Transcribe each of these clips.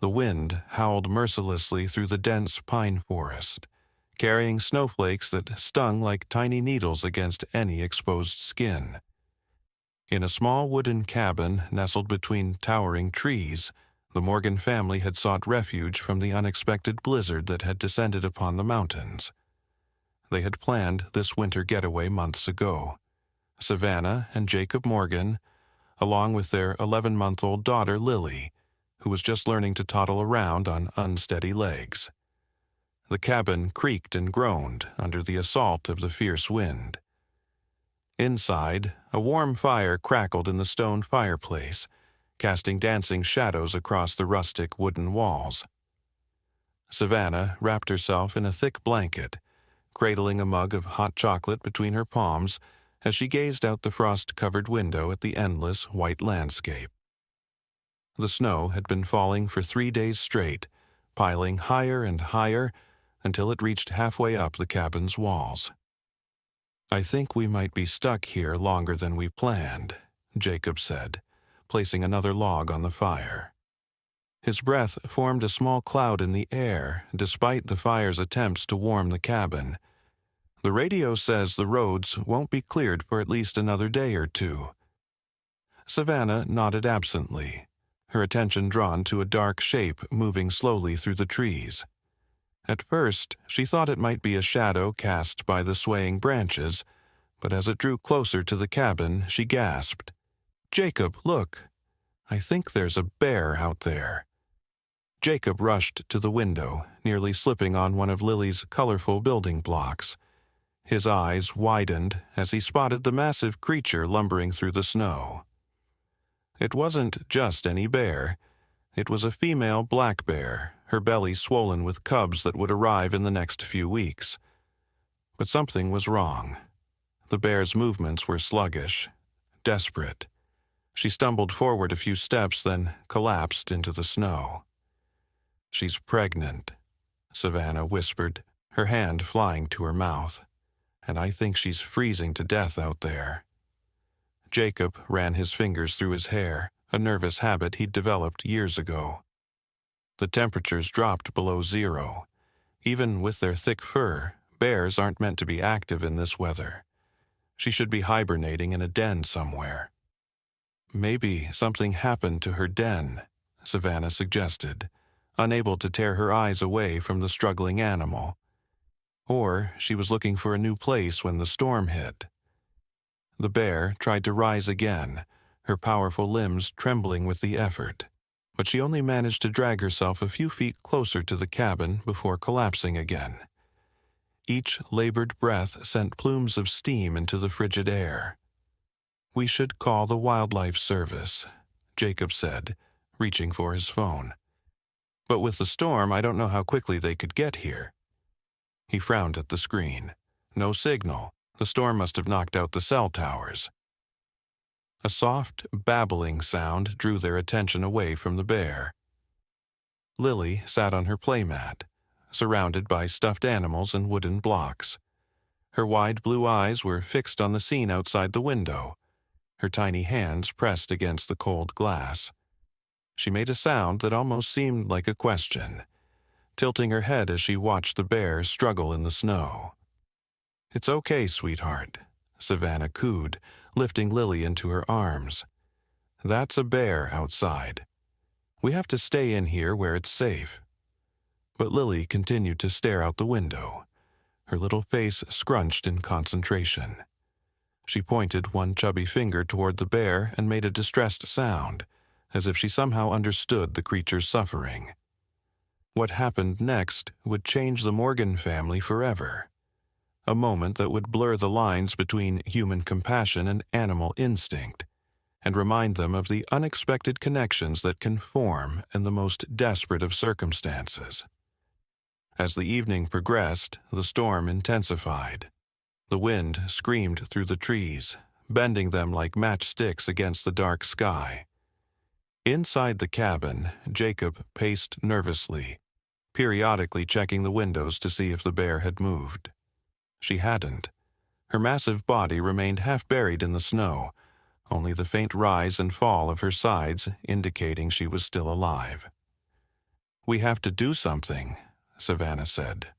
The wind howled mercilessly through the dense pine forest, carrying snowflakes that stung like tiny needles against any exposed skin. In a small wooden cabin nestled between towering trees, the Morgan family had sought refuge from the unexpected blizzard that had descended upon the mountains. They had planned this winter getaway months ago. Savannah and Jacob Morgan, along with their 11-month-old daughter Lily, who was just learning to toddle around on unsteady legs. The cabin creaked and groaned under the assault of the fierce wind. Inside, a warm fire crackled in the stone fireplace, casting dancing shadows across the rustic wooden walls. Savannah wrapped herself in a thick blanket, cradling a mug of hot chocolate between her palms as she gazed out the frost-covered window at the endless white landscape. The snow had been falling for 3 days straight, piling higher and higher until it reached halfway up the cabin's walls. "I think we might be stuck here longer than we planned," Jacob said, placing another log on the fire. His breath formed a small cloud in the air, despite the fire's attempts to warm the cabin. "The radio says the roads won't be cleared for at least another day or two." Savannah nodded absently, her attention drawn to a dark shape moving slowly through the trees. At first, she thought it might be a shadow cast by the swaying branches, but as it drew closer to the cabin, she gasped, "Jacob, look! I think there's a bear out there." Jacob rushed to the window, nearly slipping on one of Lily's colorful building blocks. His eyes widened as he spotted the massive creature lumbering through the snow. It wasn't just any bear. It was a female black bear, her belly swollen with cubs that would arrive in the next few weeks. But something was wrong. The bear's movements were sluggish, desperate. She stumbled forward a few steps, then collapsed into the snow. "She's pregnant," Savannah whispered, her hand flying to her mouth. "And I think she's freezing to death out there." Jacob ran his fingers through his hair, a nervous habit he'd developed years ago. The temperatures dropped below zero. Even with their thick fur, bears aren't meant to be active in this weather. She should be hibernating in a den somewhere. "Maybe something happened to her den," Savannah suggested, unable to tear her eyes away from the struggling animal. Or she was looking for a new place when the storm hit. The bear tried to rise again, her powerful limbs trembling with the effort, but she only managed to drag herself a few feet closer to the cabin before collapsing again. Each labored breath sent plumes of steam into the frigid air. "We should call the wildlife service," Jacob said, reaching for his phone. "But with the storm, I don't know how quickly they could get here." He frowned at the screen. No signal. The storm must have knocked out the cell towers. A soft, babbling sound drew their attention away from the bear. Lily sat on her playmat, surrounded by stuffed animals and wooden blocks. Her wide blue eyes were fixed on the scene outside the window, her tiny hands pressed against the cold glass. She made a sound that almost seemed like a question, tilting her head as she watched the bear struggle in the snow. "It's okay, sweetheart," Savannah cooed, lifting Lily into her arms. "That's a bear outside. We have to stay in here where it's safe." But Lily continued to stare out the window, her little face scrunched in concentration. She pointed one chubby finger toward the bear and made a distressed sound, as if she somehow understood the creature's suffering. What happened next would change the Morgan family forever. A moment that would blur the lines between human compassion and animal instinct, and remind them of the unexpected connections that can form in the most desperate of circumstances. As the evening progressed, the storm intensified. The wind screamed through the trees, bending them like matchsticks against the dark sky. Inside the cabin, Jacob paced nervously, periodically checking the windows to see if the bear had moved. She hadn't. Her massive body remained half buried in the snow, only the faint rise and fall of her sides indicating she was still alive. "We have to do something," Savannah said,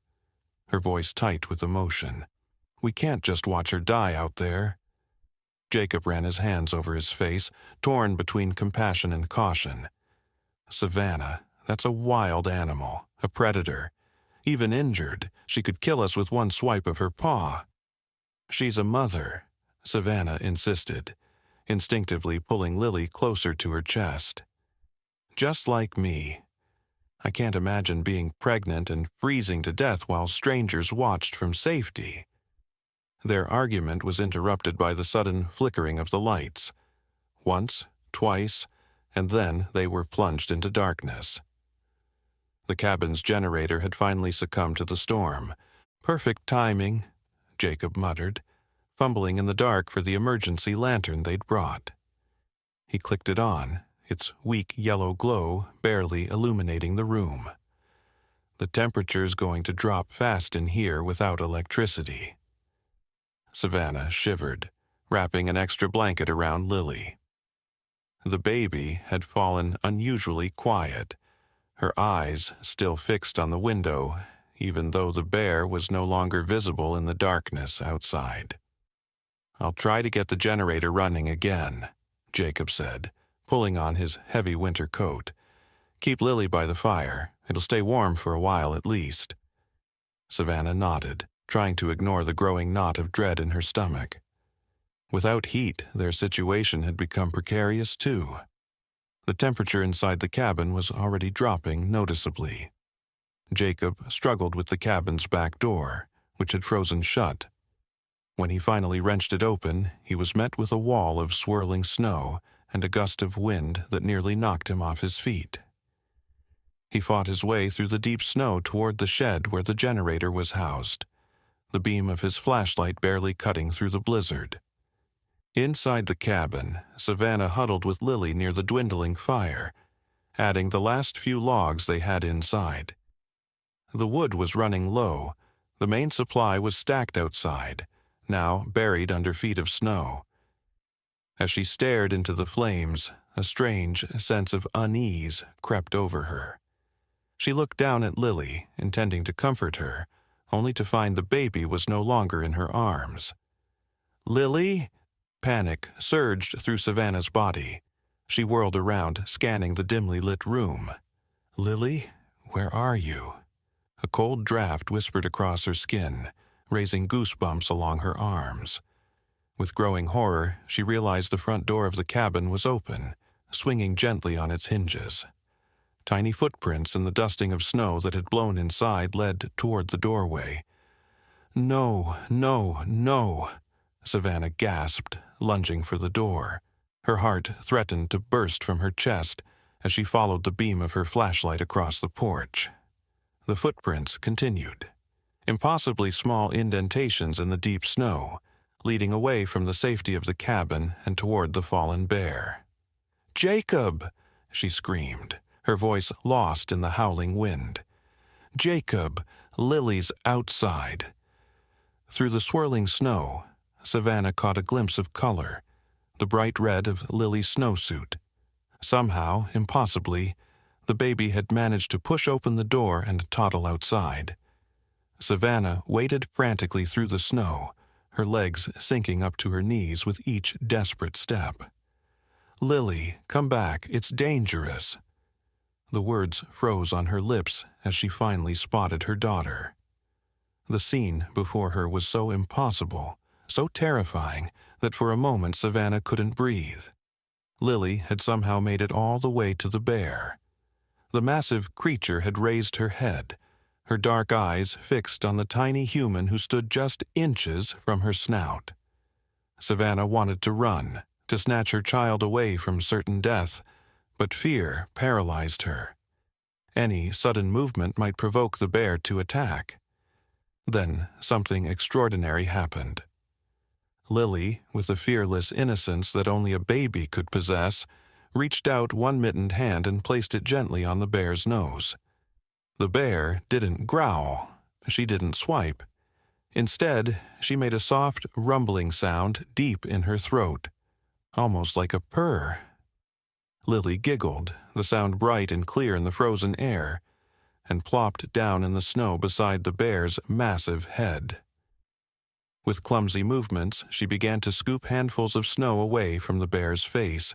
her voice tight with emotion. "We can't just watch her die out there." Jacob ran his hands over his face, torn between compassion and caution. "Savannah, that's a wild animal, a predator. Even injured, she could kill us with one swipe of her paw." "She's a mother," Savannah insisted, instinctively pulling Lily closer to her chest. "Just like me. I can't imagine being pregnant and freezing to death while strangers watched from safety." Their argument was interrupted by the sudden flickering of the lights. Once, twice, and then they were plunged into darkness. The cabin's generator had finally succumbed to the storm. "Perfect timing," Jacob muttered, fumbling in the dark for the emergency lantern they'd brought. He clicked it on, its weak yellow glow barely illuminating the room. "The temperature's going to drop fast in here without electricity." Savannah shivered, wrapping an extra blanket around Lily. The baby had fallen unusually quiet, her eyes still fixed on the window, even though the bear was no longer visible in the darkness outside. "I'll try to get the generator running again," Jacob said, pulling on his heavy winter coat. "Keep Lily by the fire. It'll stay warm for a while at least." Savannah nodded, trying to ignore the growing knot of dread in her stomach. Without heat, their situation had become precarious too. The temperature inside the cabin was already dropping noticeably. Jacob struggled with the cabin's back door, which had frozen shut. When he finally wrenched it open, he was met with a wall of swirling snow and a gust of wind that nearly knocked him off his feet. He fought his way through the deep snow toward the shed where the generator was housed, the beam of his flashlight barely cutting through the blizzard. Inside the cabin, Savannah huddled with Lily near the dwindling fire, adding the last few logs they had inside. The wood was running low. The main supply was stacked outside, now buried under feet of snow. As she stared into the flames, a strange sense of unease crept over her. She looked down at Lily, intending to comfort her, only to find the baby was no longer in her arms. "Lily?" Panic surged through Savannah's body. She whirled around, scanning the dimly lit room. "Lily, where are you?" A cold draft whispered across her skin, raising goosebumps along her arms. With growing horror, she realized the front door of the cabin was open, swinging gently on its hinges. Tiny footprints in the dusting of snow that had blown inside led toward the doorway. "No, no, no," Savannah gasped, lunging for the door. Her heart threatened to burst from her chest as she followed the beam of her flashlight across the porch. The footprints continued, impossibly small indentations in the deep snow, leading away from the safety of the cabin and toward the fallen bear. "Jacob!" she screamed, her voice lost in the howling wind. "Jacob, Lily's outside." Through the swirling snow, Savannah caught a glimpse of color, the bright red of Lily's snowsuit. Somehow, impossibly, the baby had managed to push open the door and toddle outside. Savannah waded frantically through the snow, her legs sinking up to her knees with each desperate step. "Lily, come back, it's dangerous." The words froze on her lips as she finally spotted her daughter. The scene before her was so impossible, so terrifying, that for a moment Savannah couldn't breathe. Lily had somehow made it all the way to the bear. The massive creature had raised her head, her dark eyes fixed on the tiny human who stood just inches from her snout. Savannah wanted to run, to snatch her child away from certain death, but fear paralyzed her. Any sudden movement might provoke the bear to attack. Then something extraordinary happened. Lily, with the fearless innocence that only a baby could possess, reached out one mittened hand and placed it gently on the bear's nose. The bear didn't growl. She didn't swipe. Instead, she made a soft, rumbling sound deep in her throat, almost like a purr. Lily giggled, the sound bright and clear in the frozen air, and plopped down in the snow beside the bear's massive head. With clumsy movements, she began to scoop handfuls of snow away from the bear's face,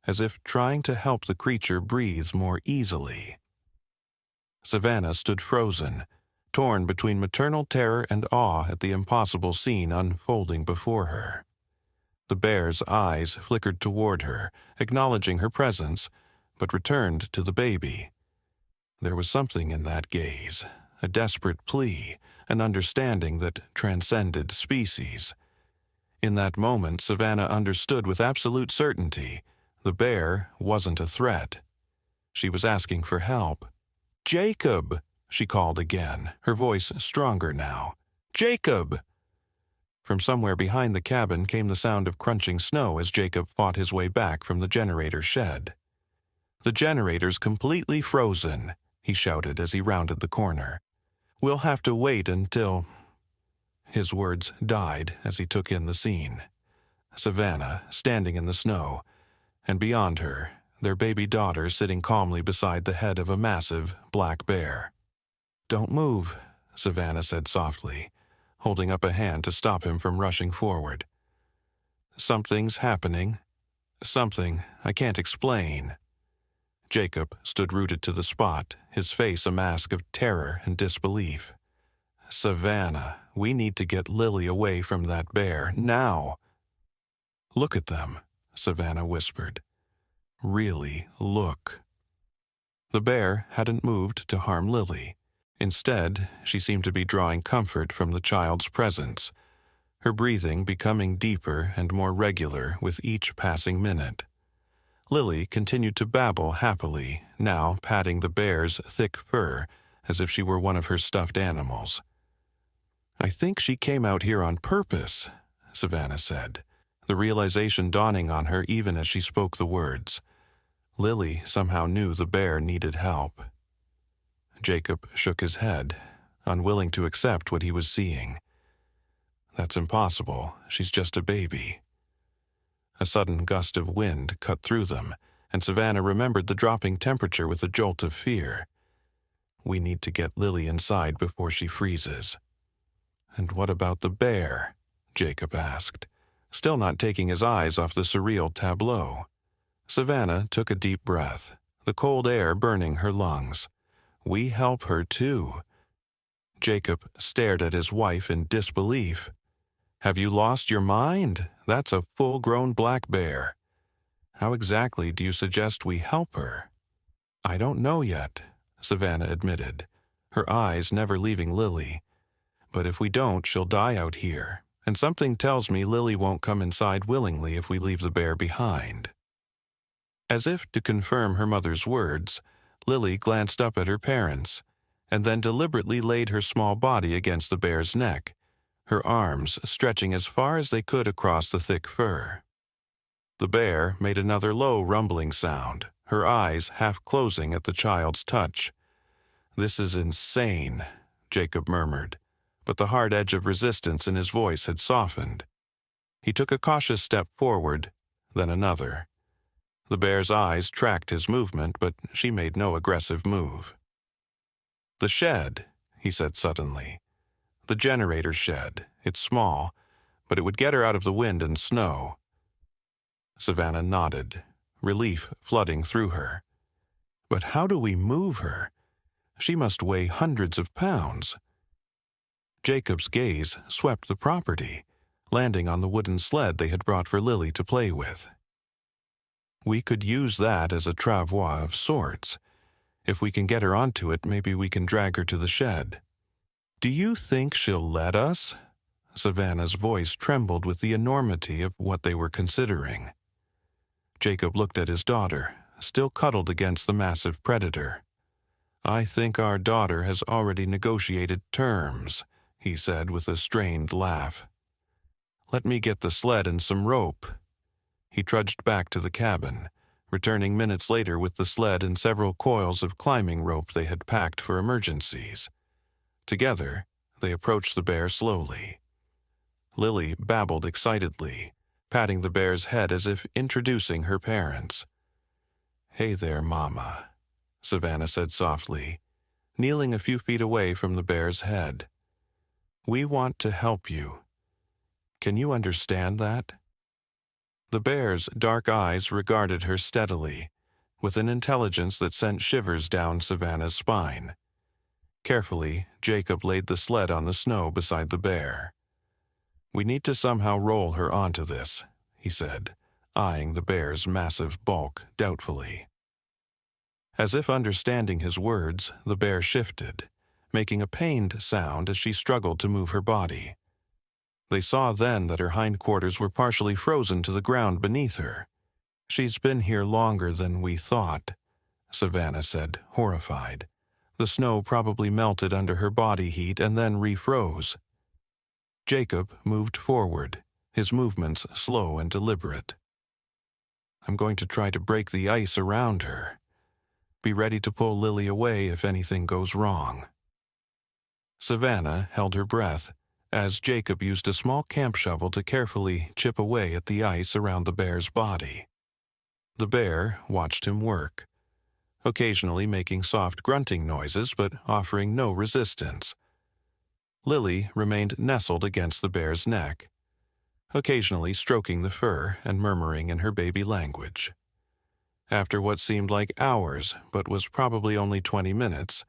as if trying to help the creature breathe more easily. Savannah stood frozen, torn between maternal terror and awe at the impossible scene unfolding before her. The bear's eyes flickered toward her, acknowledging her presence, but returned to the baby. There was something in that gaze, a desperate plea, an understanding that transcended species. In that moment, Savannah understood with absolute certainty the bear wasn't a threat. She was asking for help. "Jacob!" she called again, her voice stronger now. "Jacob!" From somewhere behind the cabin came the sound of crunching snow as Jacob fought his way back from the generator shed. "The generator's completely frozen," he shouted as he rounded the corner. "We'll have to wait until—" His words died as he took in the scene. Savannah, standing in the snow, and beyond her, their baby daughter sitting calmly beside the head of a massive black bear. "Don't move," Savannah said softly, holding up a hand to stop him from rushing forward. "Something's happening. Something I can't explain." Jacob stood rooted to the spot, his face a mask of terror and disbelief. "Savannah, we need to get Lily away from that bear, now." "Look at them," Savannah whispered. "Really look." The bear hadn't moved to harm Lily. Instead, she seemed to be drawing comfort from the child's presence, her breathing becoming deeper and more regular with each passing minute. Lily continued to babble happily, now patting the bear's thick fur as if she were one of her stuffed animals. "I think she came out here on purpose," Savannah said, the realization dawning on her even as she spoke the words. Lily somehow knew the bear needed help. Jacob shook his head, unwilling to accept what he was seeing. "That's impossible. She's just a baby." A sudden gust of wind cut through them, and Savannah remembered the dropping temperature with a jolt of fear. "We need to get Lily inside before she freezes." "And what about the bear?" Jacob asked, still not taking his eyes off the surreal tableau. Savannah took a deep breath, the cold air burning her lungs. "We help her too." Jacob stared at his wife in disbelief. "Have you lost your mind? That's a full-grown black bear. How exactly do you suggest we help her?" "I don't know yet," Savannah admitted, her eyes never leaving Lily. "But if we don't, she'll die out here, and something tells me Lily won't come inside willingly if we leave the bear behind." As if to confirm her mother's words, Lily glanced up at her parents, and then deliberately laid her small body against the bear's neck, her arms stretching as far as they could across the thick fur. The bear made another low rumbling sound, her eyes half closing at the child's touch. "This is insane," Jacob murmured, but the hard edge of resistance in his voice had softened. He took a cautious step forward, then another. The bear's eyes tracked his movement, but she made no aggressive move. "The shed," he said suddenly. "The generator shed. It's small, but it would get her out of the wind and snow." Savannah nodded, relief flooding through her. "But how do we move her? She must weigh hundreds of pounds." Jacob's gaze swept the property, landing on the wooden sled they had brought for Lily to play with. "We could use that as a travois of sorts. If we can get her onto it, maybe we can drag her to the shed." "Do you think she'll let us?" Savannah's voice trembled with the enormity of what they were considering. Jacob looked at his daughter, still cuddled against the massive predator. "I think our daughter has already negotiated terms," he said with a strained laugh. "Let me get the sled and some rope." He trudged back to the cabin, returning minutes later with the sled and several coils of climbing rope they had packed for emergencies. Together, they approached the bear slowly. Lily babbled excitedly, patting the bear's head as if introducing her parents. "Hey there, Mama," Savannah said softly. kneeling a few feet away from the bear's head. "We want to help you. Can you understand that?" The bear's dark eyes regarded her steadily, with an intelligence that sent shivers down Savannah's spine. Carefully, Jacob laid the sled on the snow beside the bear. "We need to somehow roll her onto this," he said, eyeing the bear's massive bulk doubtfully. As if understanding his words, the bear shifted, making a pained sound as she struggled to move her body. They saw then that her hindquarters were partially frozen to the ground beneath her. "She's been here longer than we thought," Savannah said, horrified. "The snow probably melted under her body heat and then refroze." Jacob moved forward, his movements slow and deliberate. "I'm going to try to break the ice around her. Be ready to pull Lily away if anything goes wrong." Savannah held her breath as Jacob used a small camp shovel to carefully chip away at the ice around the bear's body. The bear watched him work, occasionally making soft grunting noises but offering no resistance. Lily remained nestled against the bear's neck, occasionally stroking the fur and murmuring in her baby language. After what seemed like hours, but was probably only 20 minutes,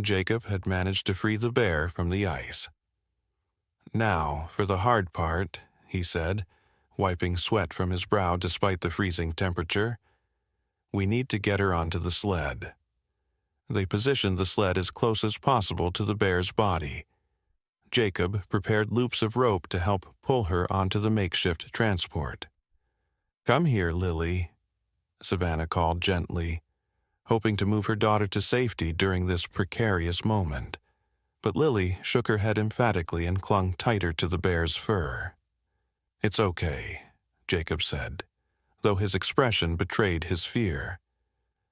Jacob had managed to free the bear from the ice. "Now, for the hard part," he said, wiping sweat from his brow despite the freezing temperature. "We need to get her onto the sled." They positioned the sled as close as possible to the bear's body. Jacob prepared loops of rope to help pull her onto the makeshift transport. "Come here, Lily," Savannah called gently, hoping to move her daughter to safety during this precarious moment. But Lily shook her head emphatically and clung tighter to the bear's fur. "It's okay," Jacob said, though his expression betrayed his fear.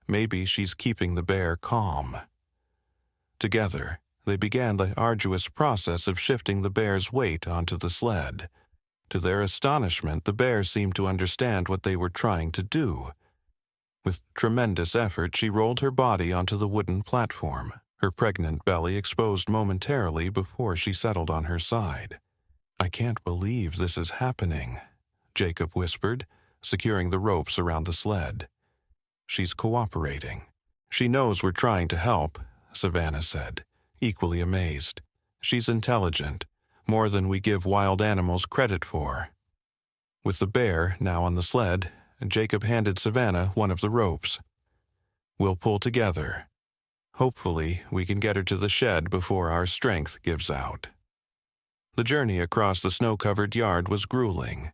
Maybe she's keeping the bear calm. Together, they began the arduous process of shifting the bear's weight onto the sled. To their astonishment, the bear seemed to understand what they were trying to do. With tremendous effort, she rolled her body onto the wooden platform, her pregnant belly exposed momentarily before she settled on her side. "I can't believe this is happening," Jacob whispered, securing the ropes around the sled. "She's cooperating. She knows we're trying to help," Savannah said, equally amazed. "She's intelligent, more than we give wild animals credit for." With the bear now on the sled, Jacob handed Savannah one of the ropes. "We'll pull together. Hopefully, we can get her to the shed before our strength gives out." The journey across the snow-covered yard was grueling.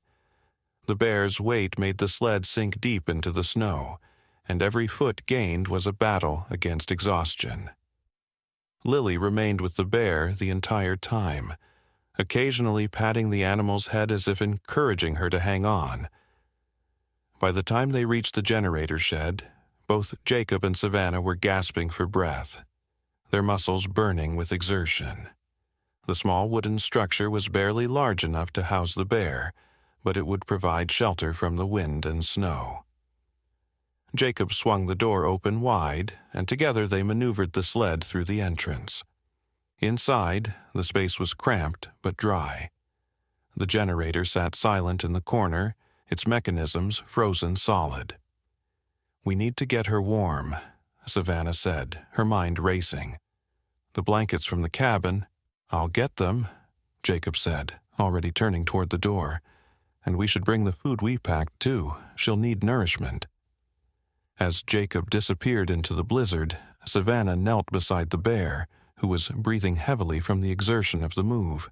The bear's weight made the sled sink deep into the snow, and every foot gained was a battle against exhaustion. Lily remained with the bear the entire time, occasionally patting the animal's head as if encouraging her to hang on. By the time they reached the generator shed, both Jacob and Savannah were gasping for breath, their muscles burning with exertion. The small wooden structure was barely large enough to house the bear, but it would provide shelter from the wind and snow. Jacob swung the door open wide, and together they maneuvered the sled through the entrance. Inside, the space was cramped but dry. The generator sat silent in the corner, its mechanisms frozen solid. "We need to get her warm," Savannah said, her mind racing. "The blankets from the cabin—" "I'll get them," Jacob said, already turning toward the door. "And we should bring the food we packed, too. She'll need nourishment." As Jacob disappeared into the blizzard, Savannah knelt beside the bear, who was breathing heavily from the exertion of the move.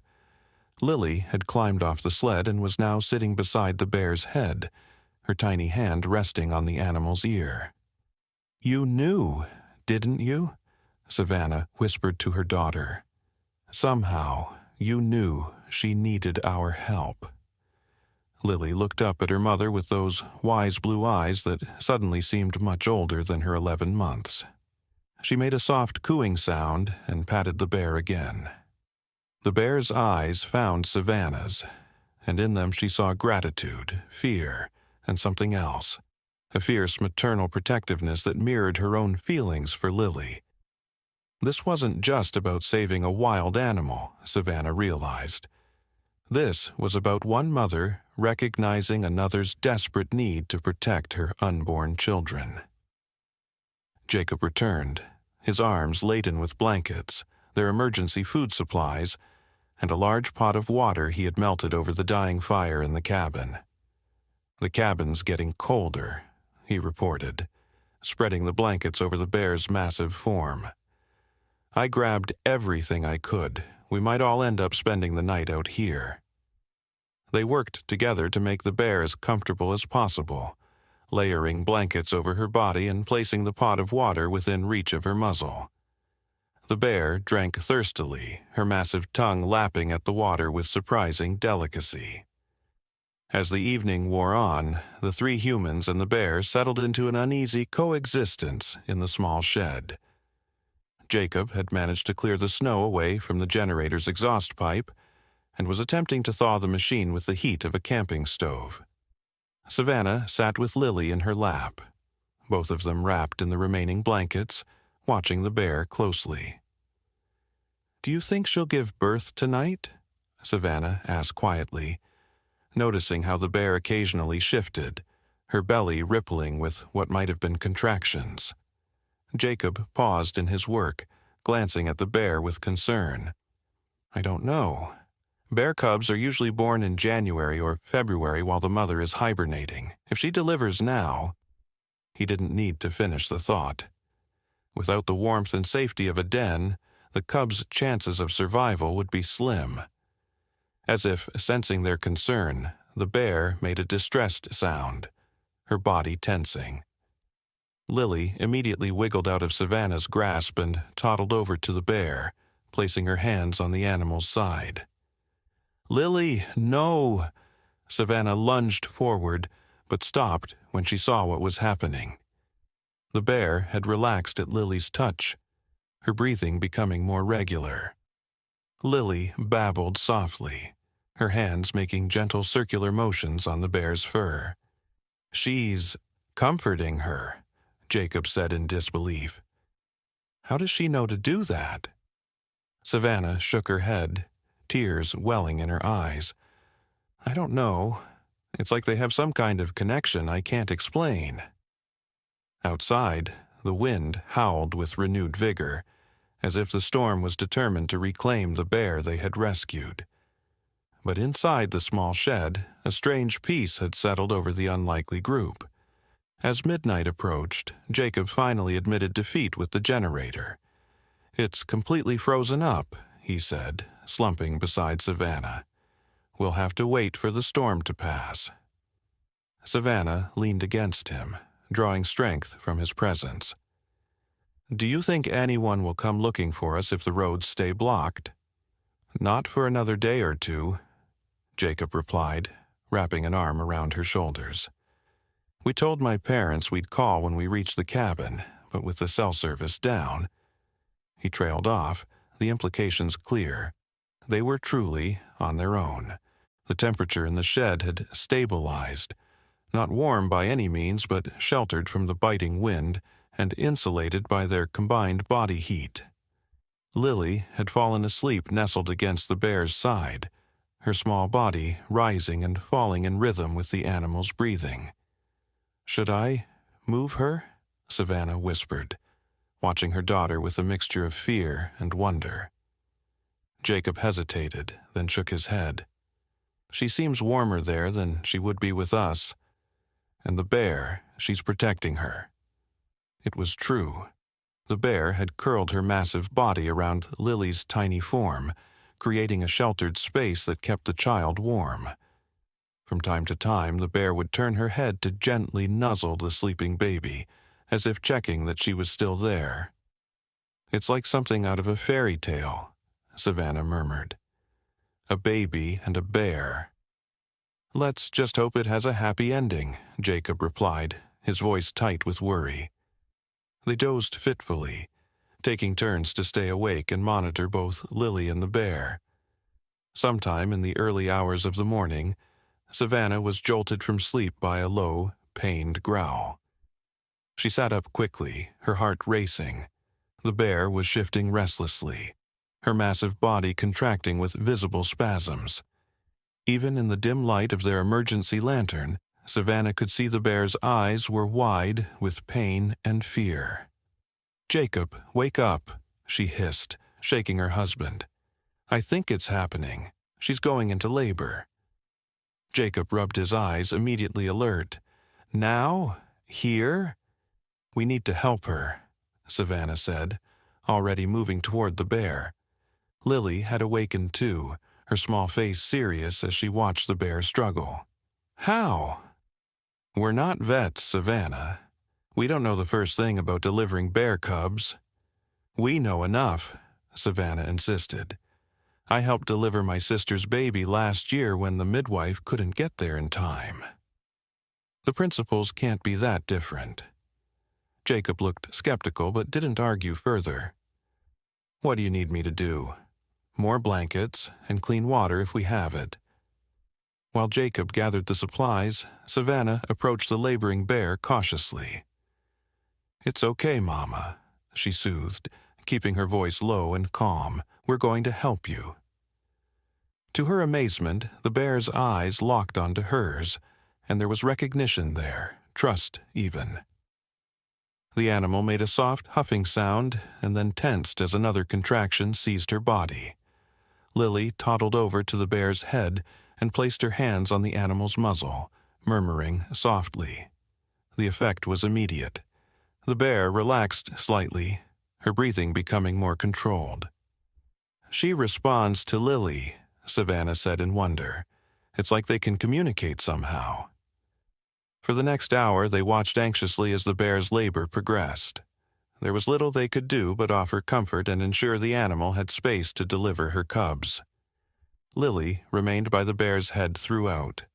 Lily had climbed off the sled and was now sitting beside the bear's head, her tiny hand resting on the animal's ear. "You knew, didn't you?" Savannah whispered to her daughter. "Somehow, you knew she needed our help." Lily looked up at her mother with those wise blue eyes that suddenly seemed much older than her 11 months. She made a soft cooing sound and patted the bear again. The bear's eyes found Savannah's, and in them she saw gratitude, fear, and something else, a fierce maternal protectiveness that mirrored her own feelings for Lily. This wasn't just about saving a wild animal, Savannah realized. This was about one mother recognizing another's desperate need to protect her unborn children. Jacob returned, his arms laden with blankets, their emergency food supplies, and a large pot of water he had melted over the dying fire in the cabin. "The cabin's getting colder," he reported, spreading the blankets over the bear's massive form. "I grabbed everything I could. We might all end up spending the night out here." They worked together to make the bear as comfortable as possible, layering blankets over her body and placing the pot of water within reach of her muzzle. The bear drank thirstily, her massive tongue lapping at the water with surprising delicacy. As the evening wore on, the three humans and the bear settled into an uneasy coexistence in the small shed. Jacob had managed to clear the snow away from the generator's exhaust pipe and was attempting to thaw the machine with the heat of a camping stove. Savannah sat with Lily in her lap, both of them wrapped in the remaining blankets, watching the bear closely. "Do you think she'll give birth tonight?" Savannah asked quietly, noticing how the bear occasionally shifted, her belly rippling with what might have been contractions. Jacob paused in his work, glancing at the bear with concern. "I don't know. Bear cubs are usually born in January or February while the mother is hibernating. If she delivers now—" He didn't need to finish the thought. Without the warmth and safety of a den, the cubs' chances of survival would be slim. As if sensing their concern, the bear made a distressed sound, her body tensing. Lily immediately wiggled out of Savannah's grasp and toddled over to the bear, placing her hands on the animal's side. "Lily, no!" Savannah lunged forward, but stopped when she saw what was happening. The bear had relaxed at Lily's touch, her breathing becoming more regular. Lily babbled softly, her hands making gentle circular motions on the bear's fur. "She's comforting her," Jacob said in disbelief. "How does she know to do that?" Savannah shook her head, tears welling in her eyes. "I don't know. It's like they have some kind of connection I can't explain." Outside, the wind howled with renewed vigor, as if the storm was determined to reclaim the bear they had rescued. But inside the small shed, a strange peace had settled over the unlikely group. As midnight approached, Jacob finally admitted defeat with the generator. "It's completely frozen up," he said, slumping beside Savannah. "We'll have to wait for the storm to pass." Savannah leaned against him, drawing strength from his presence. "Do you think anyone will come looking for us if the roads stay blocked?" "Not for another day or two," Jacob replied, wrapping an arm around her shoulders. "We told my parents we'd call when we reached the cabin, but with the cell service down—" He trailed off, the implications clear. They were truly on their own. The temperature in the shed had stabilized, not warm by any means, but sheltered from the biting wind and insulated by their combined body heat. Lily had fallen asleep nestled against the bear's side, her small body rising and falling in rhythm with the animal's breathing. "Should I move her?" Savannah whispered, watching her daughter with a mixture of fear and wonder. Jacob hesitated, then shook his head. "She seems warmer there than she would be with us. And the bear, she's protecting her." It was true. The bear had curled her massive body around Lily's tiny form, creating a sheltered space that kept the child warm. From time to time, the bear would turn her head to gently nuzzle the sleeping baby, as if checking that she was still there. "It's like something out of a fairy tale," Savannah murmured. "A baby and a bear." "Let's just hope it has a happy ending," Jacob replied, his voice tight with worry. They dozed fitfully, taking turns to stay awake and monitor both Lily and the bear. Sometime in the early hours of the morning, Savannah was jolted from sleep by a low, pained growl. She sat up quickly, her heart racing. The bear was shifting restlessly, her massive body contracting with visible spasms. Even in the dim light of their emergency lantern, Savannah could see the bear's eyes were wide with pain and fear. "Jacob, wake up," she hissed, shaking her husband. "I think it's happening. She's going into labor." Jacob rubbed his eyes, immediately alert. "Now? Here?" "We need to help her," Savannah said, already moving toward the bear. Lily had awakened too, her small face serious as she watched the bear struggle. "How?" "We're not vets, Savannah. We don't know the first thing about delivering bear cubs." "We know enough," Savannah insisted. "I helped deliver my sister's baby last year when the midwife couldn't get there in time." "The principles can't be that different." Jacob looked skeptical but didn't argue further. "What do you need me to do?" "More blankets and clean water if we have it." While Jacob gathered the supplies, Savannah approached the laboring bear cautiously. "It's okay, Mama," she soothed, keeping her voice low and calm. "We're going to help you." To her amazement, the bear's eyes locked onto hers, and there was recognition there, trust even. The animal made a soft huffing sound and then tensed as another contraction seized her body. Lily toddled over to the bear's head and placed her hands on the animal's muzzle, murmuring softly. The effect was immediate. The bear relaxed slightly, her breathing becoming more controlled. "She responds to Lily," Savannah said in wonder. "It's like they can communicate somehow." For the next hour, they watched anxiously as the bear's labor progressed. There was little they could do but offer comfort and ensure the animal had space to deliver her cubs. Lily remained by the bear's head throughout,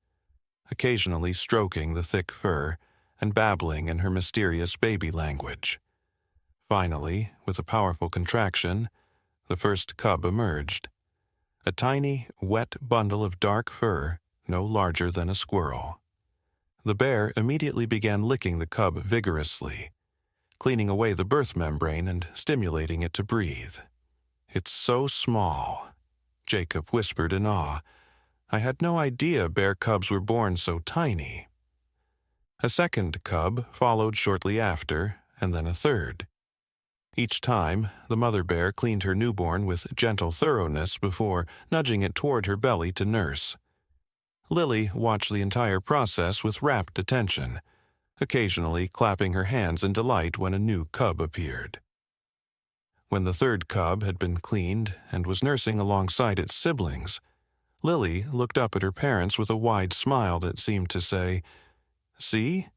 occasionally stroking the thick fur and babbling in her mysterious baby language. Finally, with a powerful contraction, the first cub emerged. A tiny, wet bundle of dark fur, no larger than a squirrel. The bear immediately began licking the cub vigorously, cleaning away the birth membrane and stimulating it to breathe. "It's so small," Jacob whispered in awe. "I had no idea bear cubs were born so tiny." A second cub followed shortly after, and then a third. Each time, the mother bear cleaned her newborn with gentle thoroughness before nudging it toward her belly to nurse. Lily watched the entire process with rapt attention, occasionally clapping her hands in delight when a new cub appeared. When the third cub had been cleaned and was nursing alongside its siblings, Lily looked up at her parents with a wide smile that seemed to say, "See?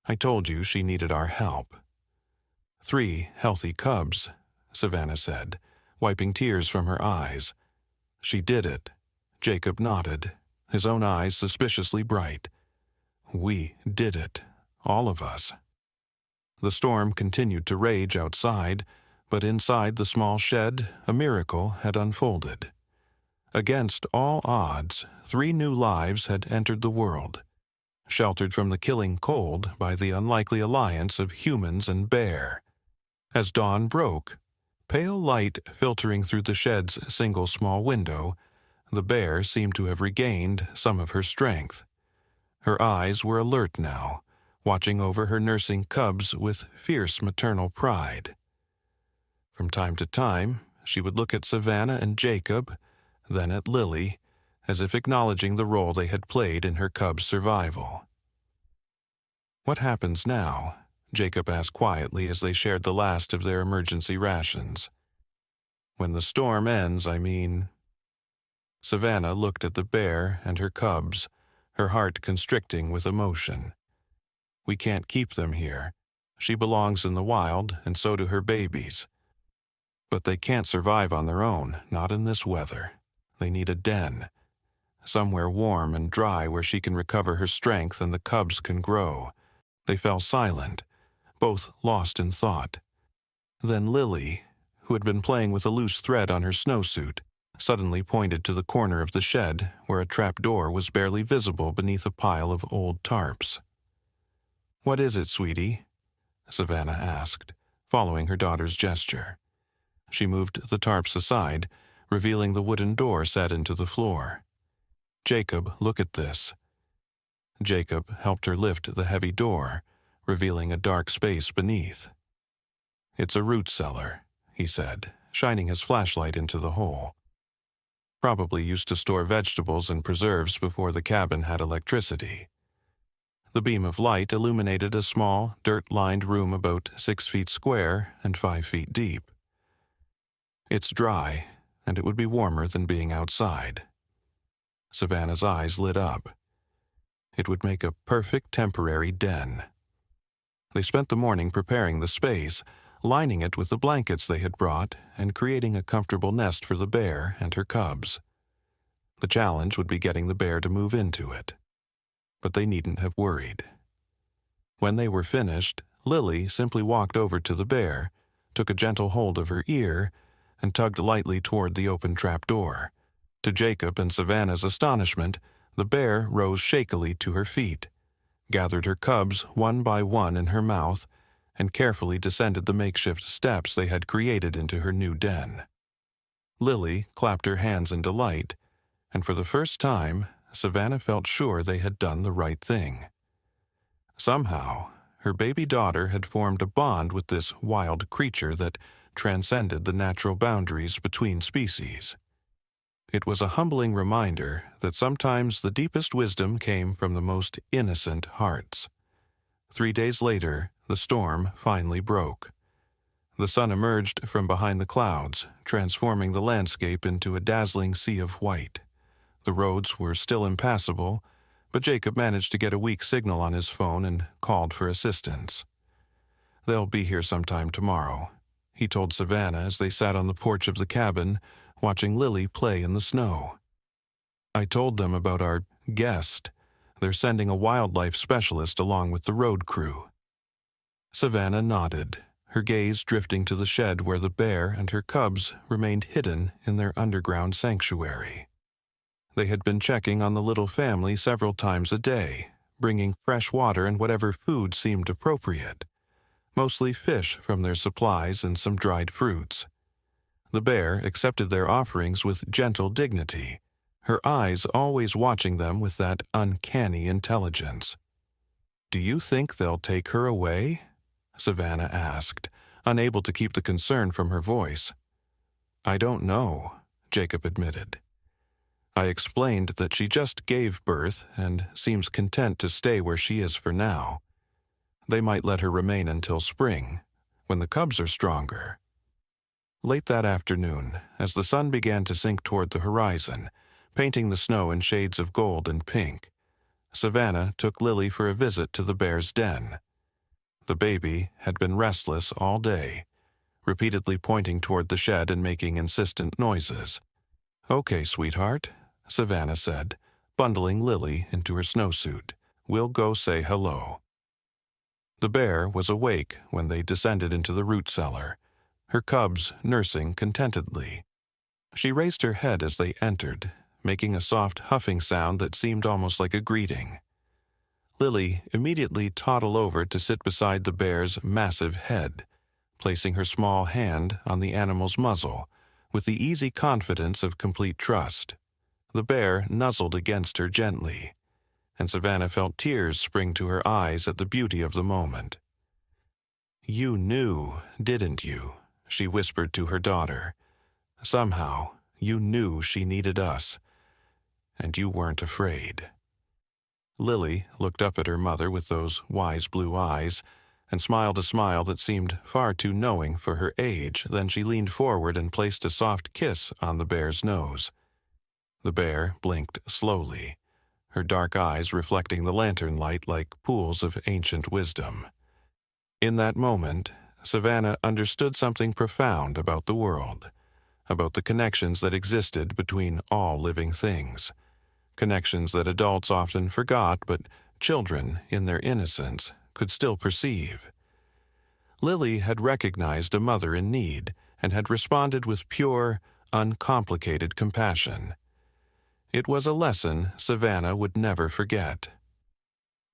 I told you she needed our help." 3 healthy cubs," Savannah said, wiping tears from her eyes. "She did it." Jacob nodded, his own eyes suspiciously bright. "We did it, all of us." The storm continued to rage outside, but inside the small shed, a miracle had unfolded. Against all odds, 3 new lives had entered the world, sheltered from the killing cold by the unlikely alliance of humans and bear. As dawn broke, pale light filtering through the shed's single small window, the bear seemed to have regained some of her strength. Her eyes were alert now, watching over her nursing cubs with fierce maternal pride. From time to time, she would look at Savannah and Jacob, then at Lily, as if acknowledging the role they had played in her cub's survival. "What happens now?" Jacob asked quietly as they shared the last of their emergency rations. "When the storm ends, I mean." Savannah looked at the bear and her cubs, her heart constricting with emotion. "We can't keep them here. She belongs in the wild, and so do her babies. But they can't survive on their own, not in this weather. They need a den, somewhere warm and dry where she can recover her strength and the cubs can grow." They fell silent, both lost in thought. Then Lily, who had been playing with a loose thread on her snowsuit, suddenly pointed to the corner of the shed where a trap door was barely visible beneath a pile of old tarps. "What is it, sweetie?" Savannah asked, following her daughter's gesture. She moved the tarps aside, revealing the wooden door set into the floor. "Jacob, look at this." Jacob helped her lift the heavy door, revealing a dark space beneath. "It's a root cellar," he said, shining his flashlight into the hole. "Probably used to store vegetables and preserves before the cabin had electricity." The beam of light illuminated a small, dirt-lined room about 6 feet square and 5 feet deep. "It's dry, and it would be warmer than being outside." Savannah's eyes lit up. It would make a perfect temporary den. They spent the morning preparing the space, lining it with the blankets they had brought, and creating a comfortable nest for the bear and her cubs. The challenge would be getting the bear to move into it. But they needn't have worried. When they were finished, Lily simply walked over to the bear, took a gentle hold of her ear, and tugged lightly toward the open trapdoor. To Jacob and Savannah's astonishment, the bear rose shakily to her feet, gathered her cubs one by one in her mouth, and carefully descended the makeshift steps they had created into her new den. Lily clapped her hands in delight, and for the first time, Savannah felt sure they had done the right thing. Somehow, her baby daughter had formed a bond with this wild creature that transcended the natural boundaries between species. It was a humbling reminder that sometimes the deepest wisdom came from the most innocent hearts. 3 days later, the storm finally broke. The sun emerged from behind the clouds, transforming the landscape into a dazzling sea of white. The roads were still impassable, but Jacob managed to get a weak signal on his phone and called for assistance. "They'll be here sometime tomorrow," he told Savannah as they sat on the porch of the cabin, watching Lily play in the snow. "I told them about our guest. They're sending a wildlife specialist along with the road crew." Savannah nodded, her gaze drifting to the shed where the bear and her cubs remained hidden in their underground sanctuary. They had been checking on the little family several times a day, bringing fresh water and whatever food seemed appropriate, mostly fish from their supplies and some dried fruits. The bear accepted their offerings with gentle dignity, her eyes always watching them with that uncanny intelligence. "Do you think they'll take her away?" Savannah asked, unable to keep the concern from her voice. "I don't know," Jacob admitted. "I explained that she just gave birth and seems content to stay where she is for now. They might let her remain until spring, when the cubs are stronger." Late that afternoon, as the sun began to sink toward the horizon, painting the snow in shades of gold and pink, Savannah took Lily for a visit to the bear's den. The baby had been restless all day, repeatedly pointing toward the shed and making insistent noises. "Okay, sweetheart," Savannah said, bundling Lily into her snowsuit. "We'll go say hello." The bear was awake when they descended into the root cellar, her cubs nursing contentedly. She raised her head as they entered, making a soft huffing sound that seemed almost like a greeting. Lily immediately toddled over to sit beside the bear's massive head, placing her small hand on the animal's muzzle, with the easy confidence of complete trust. The bear nuzzled against her gently, and Savannah felt tears spring to her eyes at the beauty of the moment. "You knew, didn't you?" she whispered to her daughter. "Somehow, you knew she needed us, and you weren't afraid." Lily looked up at her mother with those wise blue eyes and smiled a smile that seemed far too knowing for her age. Then she leaned forward and placed a soft kiss on the bear's nose. The bear blinked slowly, her dark eyes reflecting the lantern light like pools of ancient wisdom. In that moment, Savannah understood something profound about the world, about the connections that existed between all living things, connections that adults often forgot but children, in their innocence, could still perceive. Lily had recognized a mother in need and had responded with pure, uncomplicated compassion. It was a lesson Savannah would never forget.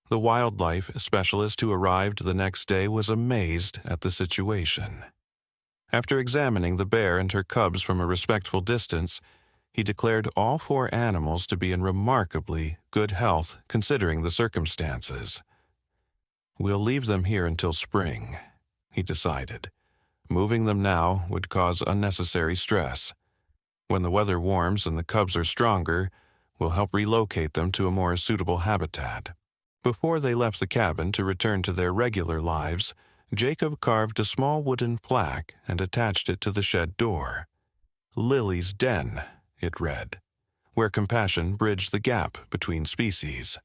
The wildlife specialist who arrived the next day was amazed at the situation. After examining the bear and her cubs from a respectful distance, he declared all 4 animals to be in remarkably good health considering the circumstances. "We'll leave them here until spring," he decided. "Moving them now would cause unnecessary stress. When the weather warms and the cubs are stronger, we'll help relocate them to a more suitable habitat." Before they left the cabin to return to their regular lives, Jacob carved a small wooden plaque and attached it to the shed door. "Lily's Den," it read, "where compassion bridged the gap between species."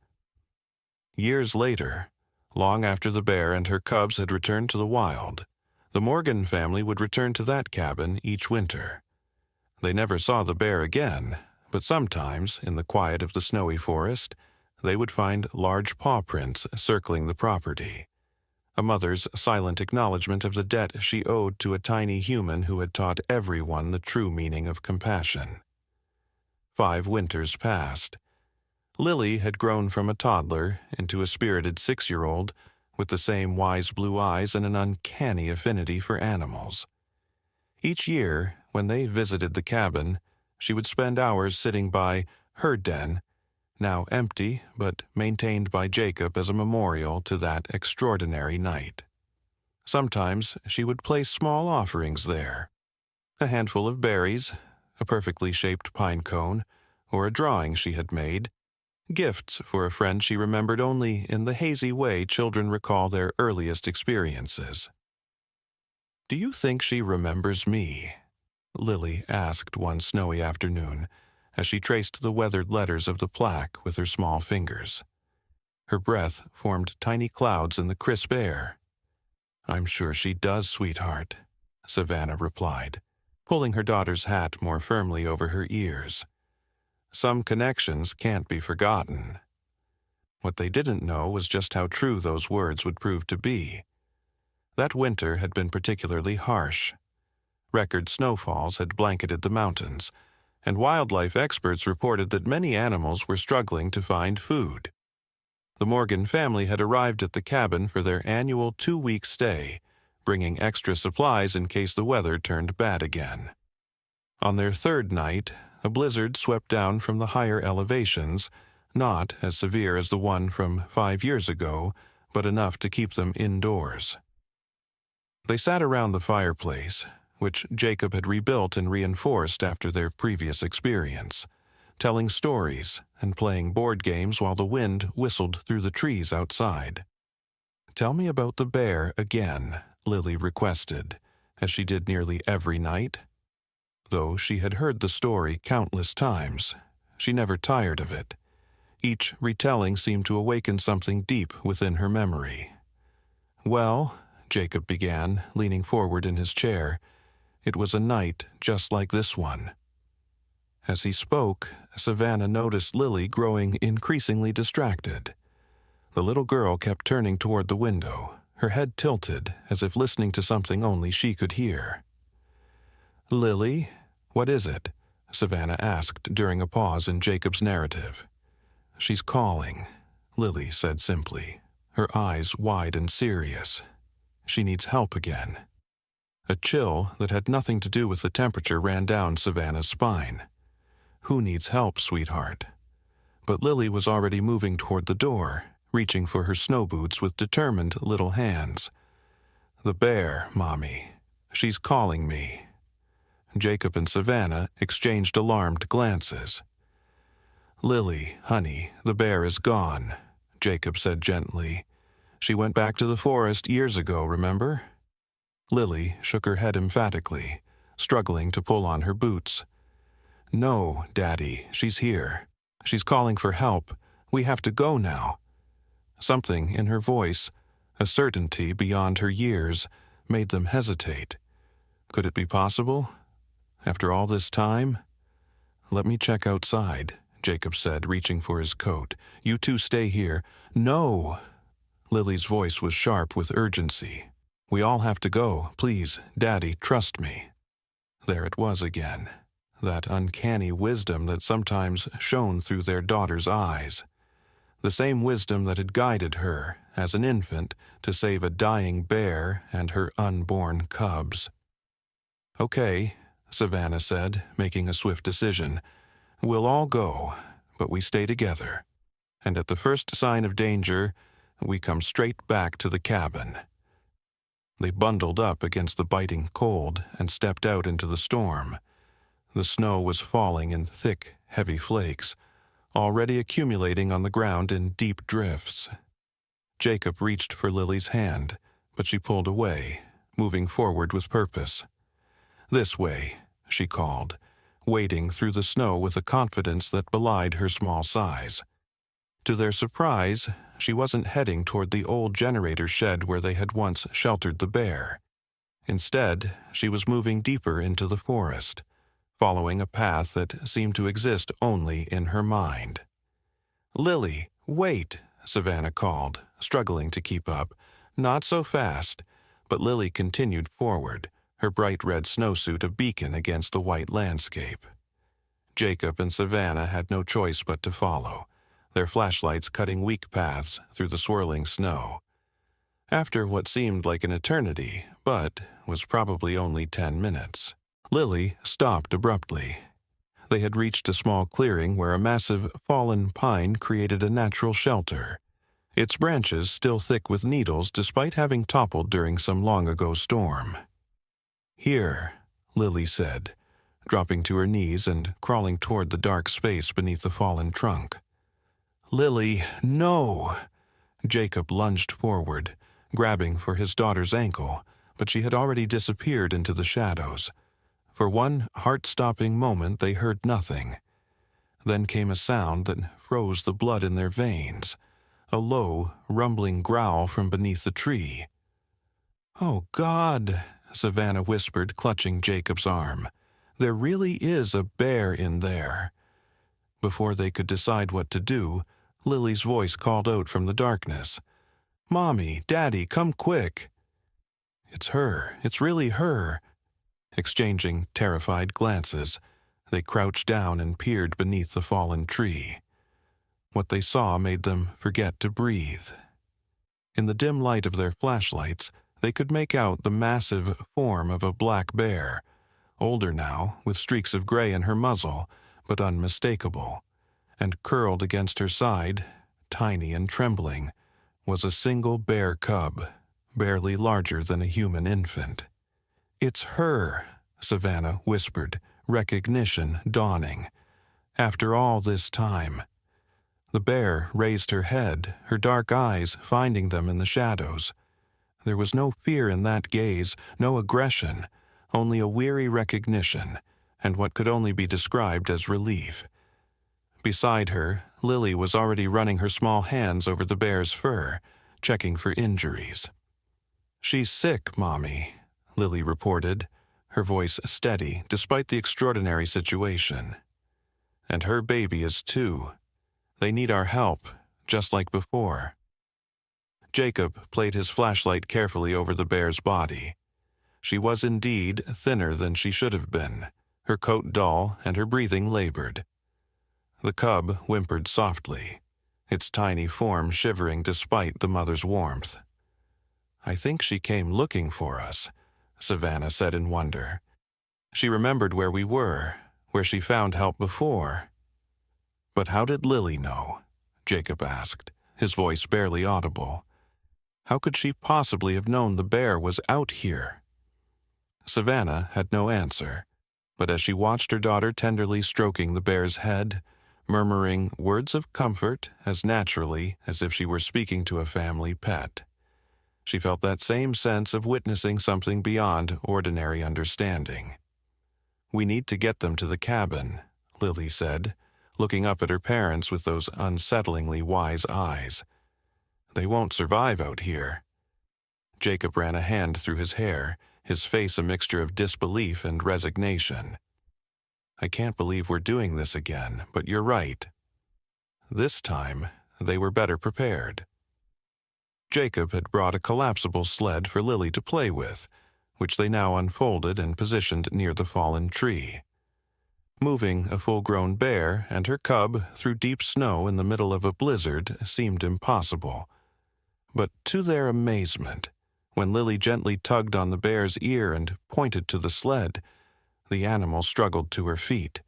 Years later, long after the bear and her cubs had returned to the wild, the Morgan family would return to that cabin each winter. They never saw the bear again, but sometimes, in the quiet of the snowy forest, they would find large paw prints circling the property, a mother's silent acknowledgement of the debt she owed to a tiny human who had taught everyone the true meaning of compassion. 5 winters passed. Lily had grown from a toddler into a spirited 6-year-old with the same wise blue eyes and an uncanny affinity for animals. Each year, when they visited the cabin, she would spend hours sitting by her den, now empty but maintained by Jacob as a memorial to that extraordinary night. Sometimes she would place small offerings there, a handful of berries, a perfectly shaped pine cone, or a drawing she had made, gifts for a friend she remembered only in the hazy way children recall their earliest experiences. "Do you think she remembers me?" Lily asked one snowy afternoon, as she traced the weathered letters of the plaque with her small fingers. Her breath formed tiny clouds in the crisp air. "I'm sure she does, sweetheart," Savannah replied, pulling her daughter's hat more firmly over her ears. Some connections can't be forgotten. What they didn't know was just how true those words would prove to be. That winter had been particularly harsh. Record snowfalls had blanketed the mountains, and wildlife experts reported that many animals were struggling to find food. The Morgan family had arrived at the cabin for their annual 2-week stay, bringing extra supplies in case the weather turned bad again. On their 3rd night, a blizzard swept down from the higher elevations, not as severe as the one from 5 years ago, but enough to keep them indoors. They sat around the fireplace, which Jacob had rebuilt and reinforced after their previous experience, telling stories and playing board games while the wind whistled through the trees outside. "Tell me about the bear again," Lily requested, as she did nearly every night. Though she had heard the story countless times, she never tired of it. Each retelling seemed to awaken something deep within her memory. "Well," Jacob began, leaning forward in his chair, "it was a night just like this one." As he spoke, Savannah noticed Lily growing increasingly distracted. The little girl kept turning toward the window, her head tilted as if listening to something only she could hear. "Lily, what is it?" Savannah asked during a pause in Jacob's narrative. "She's calling," Lily said simply, her eyes wide and serious. "She needs help again." A chill that had nothing to do with the temperature ran down Savannah's spine. "Who needs help, sweetheart?" But Lily was already moving toward the door, reaching for her snow boots with determined little hands. "The bear, Mommy. She's calling me." Jacob and Savannah exchanged alarmed glances. "Lily, honey, the bear is gone," Jacob said gently. "She went back to the forest years ago, remember?" Lily shook her head emphatically, struggling to pull on her boots. "No, Daddy, she's here. She's calling for help. We have to go now." Something in her voice, a certainty beyond her years, made them hesitate. Could it be possible? After all this time? "Let me check outside," Jacob said, reaching for his coat. "You two stay here." "No!" Lily's voice was sharp with urgency. "We all have to go. Please, Daddy, trust me." There it was again, that uncanny wisdom that sometimes shone through their daughter's eyes. the same wisdom that had guided her, as an infant, to save a dying bear and her unborn cubs. "Okay," Savannah said, making a swift decision. "We'll all go, but we stay together. And at the first sign of danger, we come straight back to the cabin." They bundled up against the biting cold and stepped out into the storm. The snow was falling in thick, heavy flakes, already accumulating on the ground in deep drifts. Jacob reached for Lily's hand, but she pulled away, moving forward with purpose. "This way," she called, wading through the snow with a confidence that belied her small size. To their surprise, she wasn't heading toward the old generator shed where they had once sheltered the bear. Instead, she was moving deeper into the forest, following a path that seemed to exist only in her mind. "Lily, wait," Savannah called, struggling to keep up. "Not so fast." But Lily continued forward, her bright red snowsuit a beacon against the white landscape. Jacob and Savannah had no choice but to follow, their flashlights cutting weak paths through the swirling snow. After what seemed like an eternity, but was probably only 10 minutes, Lily stopped abruptly. They had reached a small clearing where a massive fallen pine created a natural shelter, its branches still thick with needles despite having toppled during some long-ago storm. "Here," Lily said, dropping to her knees and crawling toward the dark space beneath the fallen trunk. "Lily, no!" Jacob lunged forward, grabbing for his daughter's ankle, but she had already disappeared into the shadows. For one heart-stopping moment they heard nothing. Then came a sound that froze the blood in their veins, a low, rumbling growl from beneath the tree. "Oh, God," Savannah whispered, clutching Jacob's arm. "There really is a bear in there." Before they could decide what to do, Lily's voice called out from the darkness. "Mommy, Daddy, come quick." "It's her. It's really her." Exchanging terrified glances, they crouched down and peered beneath the fallen tree. What they saw made them forget to breathe. In the dim light of their flashlights, they could make out the massive form of a black bear, older now, with streaks of gray in her muzzle, but unmistakable. And curled against her side, tiny and trembling, was a single bear cub, barely larger than a human infant. "It's her," Savannah whispered, recognition dawning. After all this time. The bear raised her head, her dark eyes finding them in the shadows. There was no fear in that gaze, no aggression, only a weary recognition, and what could only be described as relief. Beside her, Lily was already running her small hands over the bear's fur, checking for injuries. "She's sick, Mommy," Lily reported, her voice steady despite the extraordinary situation. "And her baby is too. They need our help, just like before." Jacob played his flashlight carefully over the bear's body. She was indeed thinner than she should have been, her coat dull and her breathing labored. The cub whimpered softly, its tiny form shivering despite the mother's warmth. "I think she came looking for us," Savannah said in wonder. "She remembered where we were, where she found help before." "But how did Lily know?" Jacob asked, his voice barely audible. "How could she possibly have known the bear was out here?" Savannah had no answer, but as she watched her daughter tenderly stroking the bear's head, murmuring words of comfort as naturally as if she were speaking to a family pet, she felt that same sense of witnessing something beyond ordinary understanding. "We need to get them to the cabin," Lily said, looking up at her parents with those unsettlingly wise eyes. "They won't survive out here." Jacob ran a hand through his hair, his face a mixture of disbelief and resignation. "I can't believe we're doing this again, but you're right." This time, they were better prepared. Jacob had brought a collapsible sled for Lily to play with, which they now unfolded and positioned near the fallen tree. Moving a full-grown bear and her cub through deep snow in the middle of a blizzard seemed impossible. But to their amazement, when Lily gently tugged on the bear's ear and pointed to the sled, the animal struggled to her feet.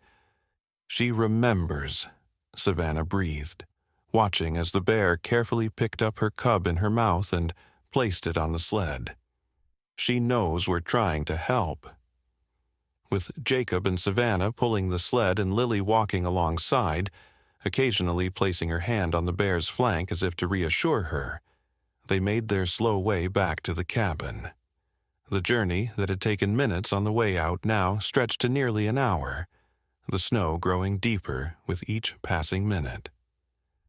"She remembers," Savannah breathed, watching as the bear carefully picked up her cub in her mouth and placed it on the sled. "She knows we're trying to help." With Jacob and Savannah pulling the sled and Lily walking alongside, occasionally placing her hand on the bear's flank as if to reassure her, they made their slow way back to the cabin. The journey that had taken minutes on the way out now stretched to nearly an hour, the snow growing deeper with each passing minute.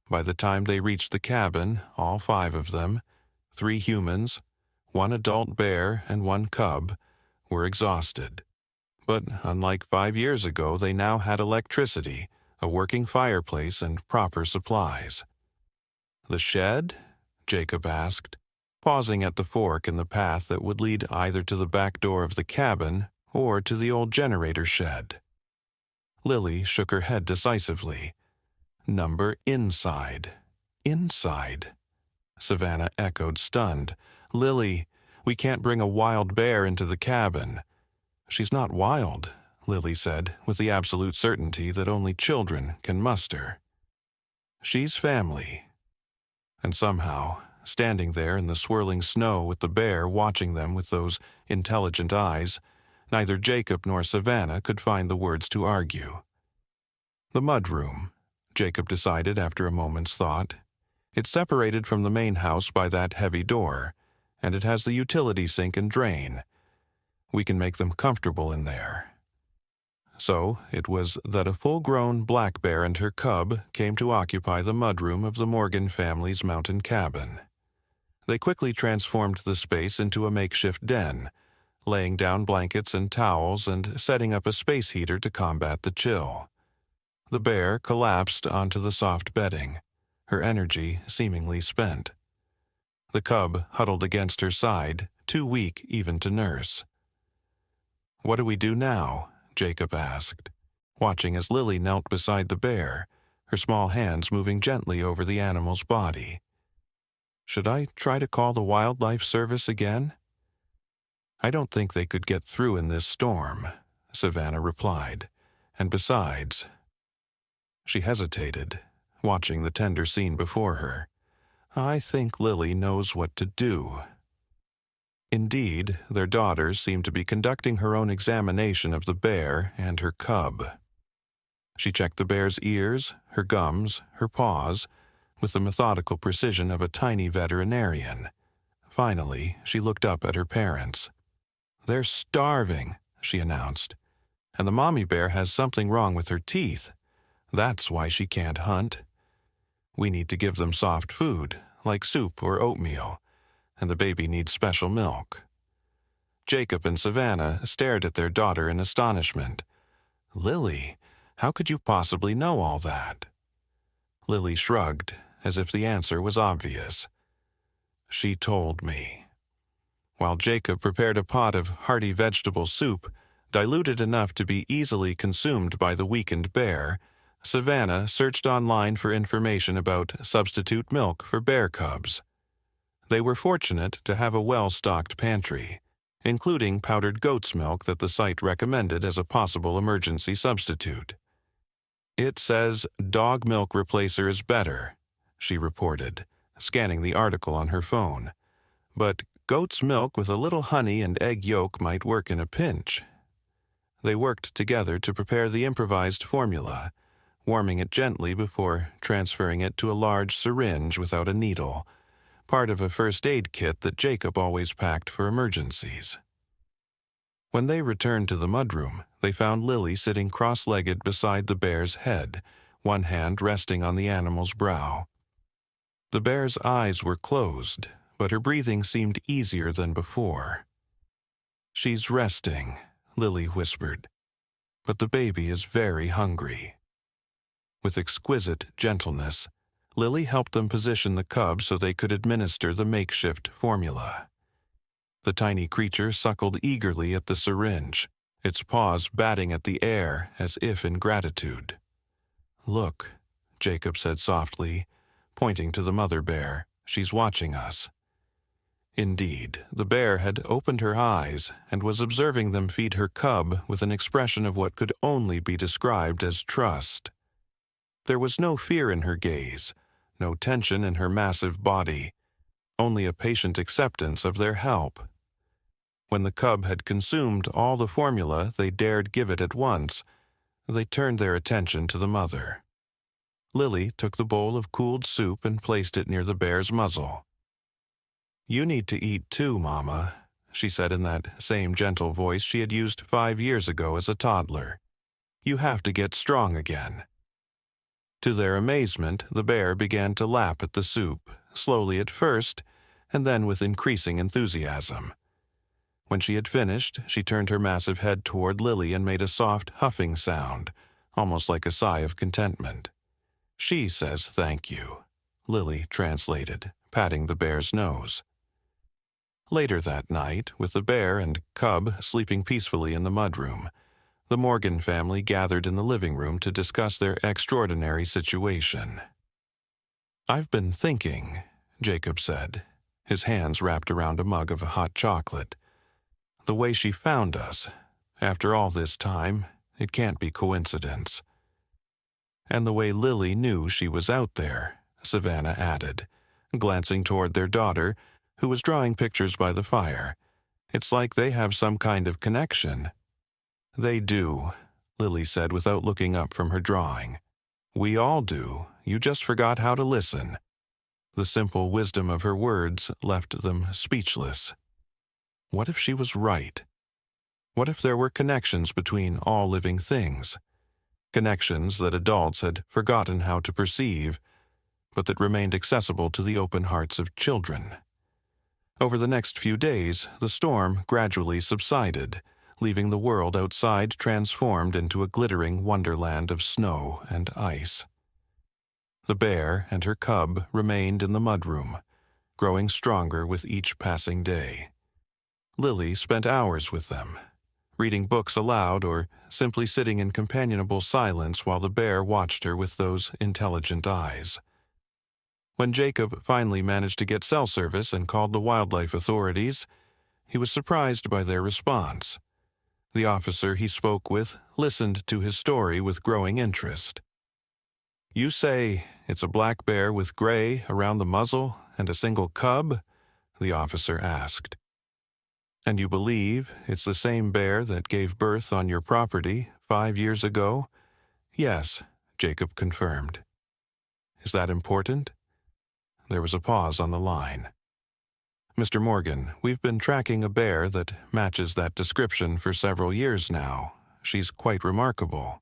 By the time they reached the cabin, all 5 of them, 3 humans, 1 adult bear and 1 cub, were exhausted. But unlike 5 years ago, they now had electricity, a working fireplace, and proper supplies. "The shed?" Jacob asked, pausing at the fork in the path that would lead either to the back door of the cabin or to the old generator shed. Lily shook her head decisively. "Number inside." "Inside?" Savannah echoed, stunned. "Lily, we can't bring a wild bear into the cabin." "She's not wild," Lily said, with the absolute certainty that only children can muster. "She's family." And somehow, standing there in the swirling snow with the bear watching them with those intelligent eyes, neither Jacob nor Savannah could find the words to argue. "The mudroom," Jacob decided after a moment's thought. "It's separated from the main house by that heavy door, and it has the utility sink and drain. We can make them comfortable in there." So it was that a full-grown black bear and her cub came to occupy the mudroom of the Morgan family's mountain cabin. They quickly transformed the space into a makeshift den, laying down blankets and towels and setting up a space heater to combat the chill. The bear collapsed onto the soft bedding, her energy seemingly spent. The cub huddled against her side, too weak even to nurse. "What do we do now?" Jacob asked, watching as Lily knelt beside the bear, her small hands moving gently over the animal's body. "Should I try to call the wildlife service again?" "I don't think they could get through in this storm," Savannah replied. "And besides—" She hesitated, watching the tender scene before her. "I think Lily knows what to do." Indeed, their daughter seemed to be conducting her own examination of the bear and her cub. She checked the bear's ears, her gums, her paws, with the methodical precision of a tiny veterinarian. Finally, she looked up at her parents. "They're starving," she announced, "and the mommy bear has something wrong with her teeth. That's why she can't hunt. We need to give them soft food, like soup or oatmeal, and the baby needs special milk." Jacob and Savannah stared at their daughter in astonishment. "Lily, how could you possibly know all that?" Lily shrugged, as if the answer was obvious. "She told me." While Jacob prepared a pot of hearty vegetable soup, diluted enough to be easily consumed by the weakened bear, Savannah searched online for information about substitute milk for bear cubs. They were fortunate to have a well-stocked pantry, including powdered goat's milk that the site recommended as a possible emergency substitute. "It says dog milk replacer is better," she reported, scanning the article on her phone. "But goat's milk with a little honey and egg yolk might work in a pinch." They worked together to prepare the improvised formula, warming it gently before transferring it to a large syringe without a needle, part of a first aid kit that Jacob always packed for emergencies. When they returned to the mudroom, they found Lily sitting cross-legged beside the bear's head, one hand resting on the animal's brow. The bear's eyes were closed, but her breathing seemed easier than before. "She's resting," Lily whispered, "but the baby is very hungry." With exquisite gentleness, Lily helped them position the cub so they could administer the makeshift formula. The tiny creature suckled eagerly at the syringe, its paws batting at the air as if in gratitude. "Look," Jacob said softly, pointing to the mother bear. "She's watching us." Indeed, the bear had opened her eyes and was observing them feed her cub with an expression of what could only be described as trust. There was no fear in her gaze, no tension in her massive body, only a patient acceptance of their help. When the cub had consumed all the formula they dared give it at once, they turned their attention to the mother. Lily took the bowl of cooled soup and placed it near the bear's muzzle. "You need to eat too, Mama," she said in that same gentle voice she had used 5 years ago as a toddler. "You have to get strong again." To their amazement, the bear began to lap at the soup, slowly at first, and then with increasing enthusiasm. When she had finished, she turned her massive head toward Lily and made a soft, huffing sound, almost like a sigh of contentment. "She says thank you," Lily translated, patting the bear's nose. Later that night, with the bear and cub sleeping peacefully in the mudroom, the Morgan family gathered in the living room to discuss their extraordinary situation. "I've been thinking," Jacob said, his hands wrapped around a mug of hot chocolate. "The way she found us, after all this time, it can't be coincidence." "And the way Lily knew she was out there," Savannah added, glancing toward their daughter, who was drawing pictures by the fire. "It's like they have some kind of connection." "They do," Lily said without looking up from her drawing. "We all do. You just forgot how to listen." The simple wisdom of her words left them speechless. What if she was right? What if there were connections between all living things? Connections that adults had forgotten how to perceive, but that remained accessible to the open hearts of children. Over the next few days, the storm gradually subsided, leaving the world outside transformed into a glittering wonderland of snow and ice. The bear and her cub remained in the mudroom, growing stronger with each passing day. Lily spent hours with them, reading books aloud or simply sitting in companionable silence while the bear watched her with those intelligent eyes. When Jacob finally managed to get cell service and called the wildlife authorities, he was surprised by their response. The officer he spoke with listened to his story with growing interest. "You say it's a black bear with gray around the muzzle and a single cub?" the officer asked. "And you believe it's the same bear that gave birth on your property 5 years ago?" "Yes," Jacob confirmed. "Is that important?" There was a pause on the line. "Mr. Morgan, we've been tracking a bear that matches that description for several years now. She's quite remarkable.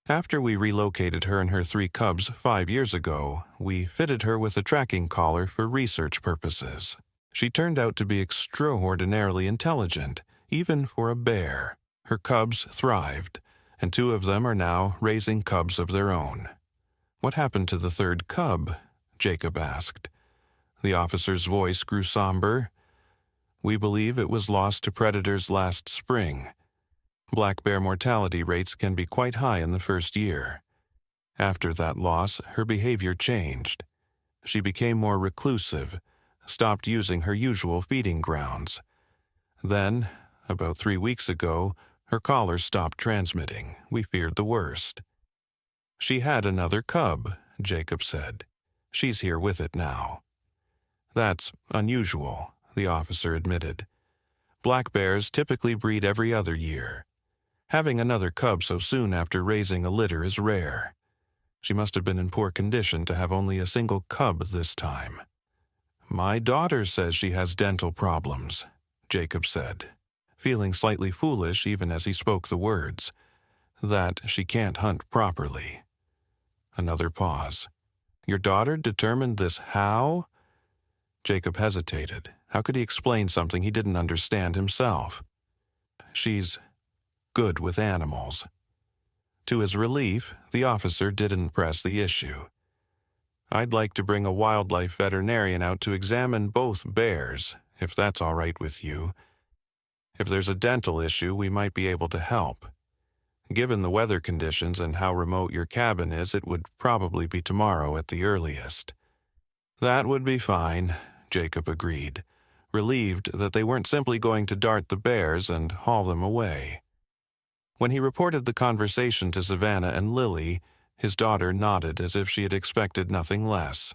After we relocated her and her 3 cubs 5 years ago, we fitted her with a tracking collar for research purposes. She turned out to be extraordinarily intelligent, even for a bear. Her cubs thrived, and 2 of them are now raising cubs of their own." "What happened to the 3rd cub?" Jacob asked. The officer's voice grew somber. "We believe it was lost to predators last spring. Black bear mortality rates can be quite high in the first year. After that loss, her behavior changed. She became more reclusive, stopped using her usual feeding grounds. Then, about 3 weeks ago, her collar stopped transmitting. We feared the worst." "She had another cub," Jacob said. "She's here with it now." "That's unusual," the officer admitted. "Black bears typically breed every other year. Having another cub so soon after raising a litter is rare. She must have been in poor condition to have only a single cub this time." "My daughter says she has dental problems," Jacob said, feeling slightly foolish even as he spoke the words. "That she can't hunt properly." Another pause. "Your daughter determined this how?" Jacob hesitated. How could he explain something he didn't understand himself? "She's good with animals." To his relief, the officer didn't press the issue. "I'd like to bring a wildlife veterinarian out to examine both bears, if that's all right with you. If there's a dental issue, we might be able to help. Given the weather conditions and how remote your cabin is, it would probably be tomorrow at the earliest." "That would be fine," Jacob agreed, relieved that they weren't simply going to dart the bears and haul them away. When he reported the conversation to Savannah and Lily, his daughter nodded as if she had expected nothing less.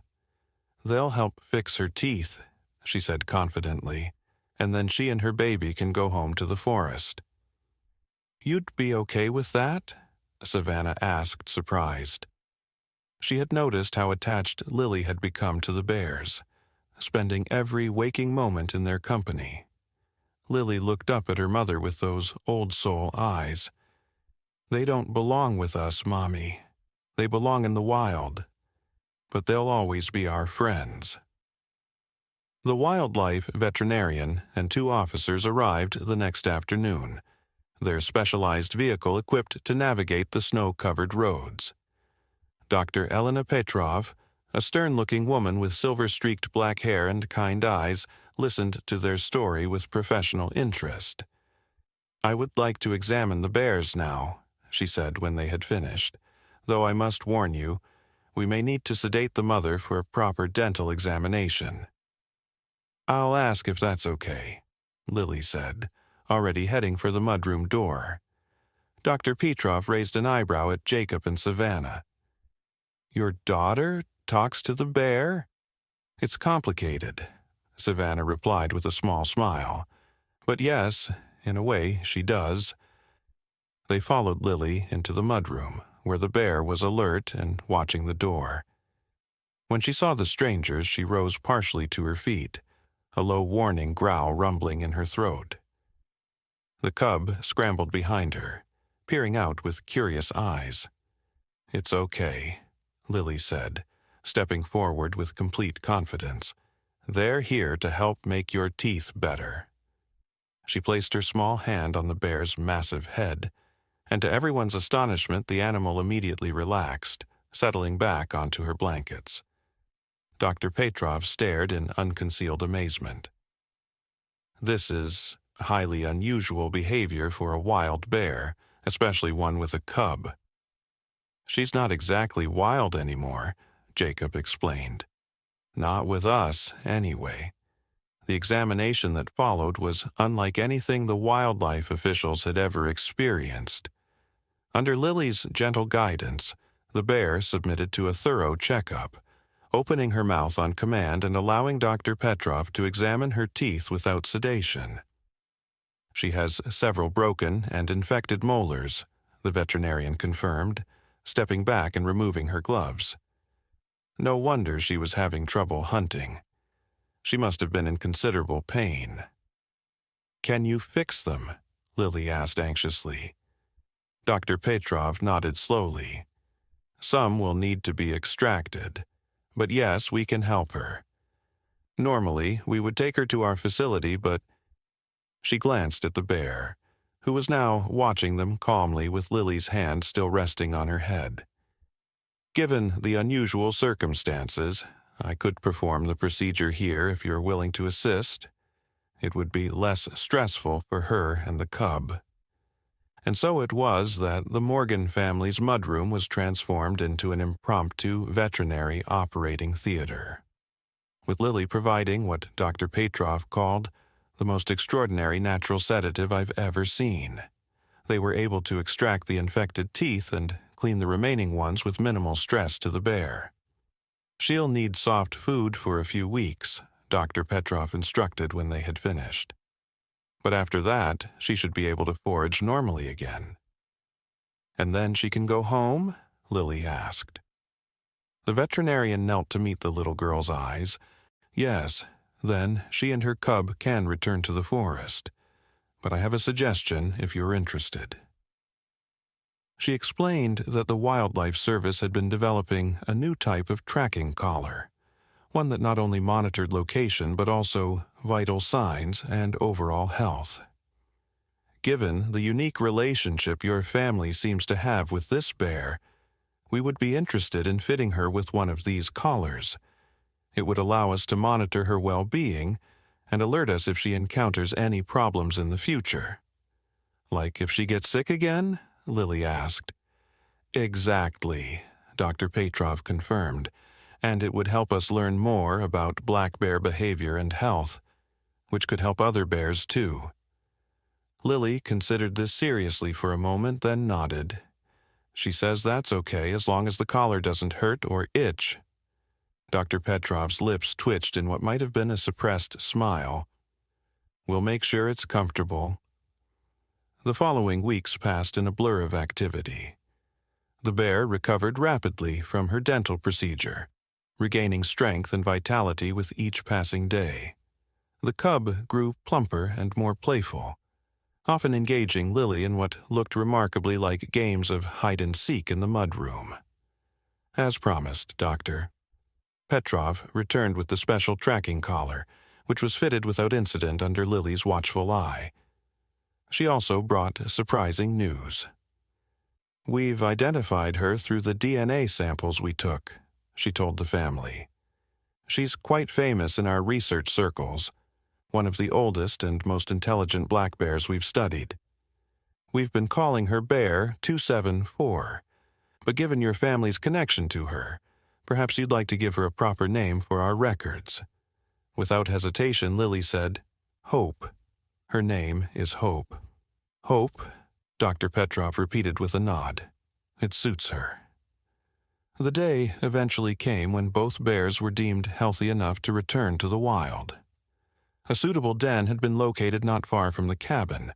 "They'll help fix her teeth," she said confidently, "and then she and her baby can go home to the forest." "You'd be okay with that?" Savannah asked, surprised. She had noticed how attached Lily had become to the bears, spending every waking moment in their company. Lily looked up at her mother with those old-soul eyes. "They don't belong with us, Mommy. They belong in the wild. But they'll always be our friends." The wildlife veterinarian and 2 officers arrived the next afternoon, their specialized vehicle equipped to navigate the snow-covered roads. Dr. Elena Petrov, a stern-looking woman with silver-streaked black hair and kind eyes, listened to their story with professional interest. "I would like to examine the bears now," she said when they had finished, "though I must warn you, we may need to sedate the mother for a proper dental examination." "I'll ask if that's okay," Lily said, already heading for the mudroom door. Dr. Petrov raised an eyebrow at Jacob and Savannah. "Your daughter talks to the bear?" "It's complicated," Savannah replied with a small smile. "But yes, in a way, she does." They followed Lily into the mudroom, where the bear was alert and watching the door. When she saw the strangers, she rose partially to her feet, a low warning growl rumbling in her throat. The cub scrambled behind her, peering out with curious eyes. "It's okay," Lily said, stepping forward with complete confidence. "They're here to help make your teeth better." She placed her small hand on the bear's massive head, and to everyone's astonishment the animal immediately relaxed, settling back onto her blankets. Dr. Petrov stared in unconcealed amazement. "This is highly unusual behavior for a wild bear, especially one with a cub." "She's not exactly wild anymore," Jacob explained. "Not with us, anyway." The examination that followed was unlike anything the wildlife officials had ever experienced. Under Lily's gentle guidance, the bear submitted to a thorough checkup, opening her mouth on command and allowing Dr. Petrov to examine her teeth without sedation. "She has several broken and infected molars," the veterinarian confirmed, stepping back and removing her gloves. "No wonder she was having trouble hunting. She must have been in considerable pain." "Can you fix them?" Lily asked anxiously. Dr. Petrov nodded slowly. "Some will need to be extracted, but yes, we can help her. Normally, we would take her to our facility, but—" She glanced at the bear, who was now watching them calmly with Lily's hand still resting on her head. "Given the unusual circumstances, I could perform the procedure here if you're willing to assist. It would be less stressful for her and the cub." And so it was that the Morgan family's mudroom was transformed into an impromptu veterinary operating theater, with Lily providing what Dr. Petrov called the most extraordinary natural sedative I've ever seen. They were able to extract the infected teeth and clean the remaining ones with minimal stress to the bear. "She'll need soft food for a few weeks," Dr. Petrov instructed when they had finished. "But after that, she should be able to forage normally again." "And then she can go home?" Lily asked. The veterinarian knelt to meet the little girl's eyes. "Yes, then she and her cub can return to the forest. But I have a suggestion if you're interested." She explained that the Wildlife Service had been developing a new type of tracking collar, one that not only monitored location but also vital signs and overall health. "Given the unique relationship your family seems to have with this bear, we would be interested in fitting her with one of these collars. It would allow us to monitor her well-being and alert us if she encounters any problems in the future. Like if she gets sick again? Lily asked. Exactly, Dr. Petrov confirmed, and it would help us learn more about black bear behavior and health, which could help other bears too. Lily considered this seriously for a moment, then nodded. She says that's okay as long as the collar doesn't hurt or itch. Dr. Petrov's lips twitched in what might have been a suppressed smile. We'll make sure it's comfortable. The following weeks passed in a blur of activity. The bear recovered rapidly from her dental procedure, regaining strength and vitality with each passing day. The cub grew plumper and more playful, often engaging Lily in what looked remarkably like games of hide-and-seek in the mudroom. As promised, Dr. Petrov returned with the special tracking collar, which was fitted without incident under Lily's watchful eye. She also brought surprising news. We've identified her through the DNA samples we took, she told the family. She's quite famous in our research circles, one of the oldest and most intelligent black bears we've studied. We've been calling her Bear 274, but given your family's connection to her, perhaps you'd like to give her a proper name for our records. Without hesitation, Lily said, Hope. Her name is Hope. Hope, Dr. Petrov repeated with a nod. It suits her. The day eventually came when both bears were deemed healthy enough to return to the wild. A suitable den had been located not far from the cabin,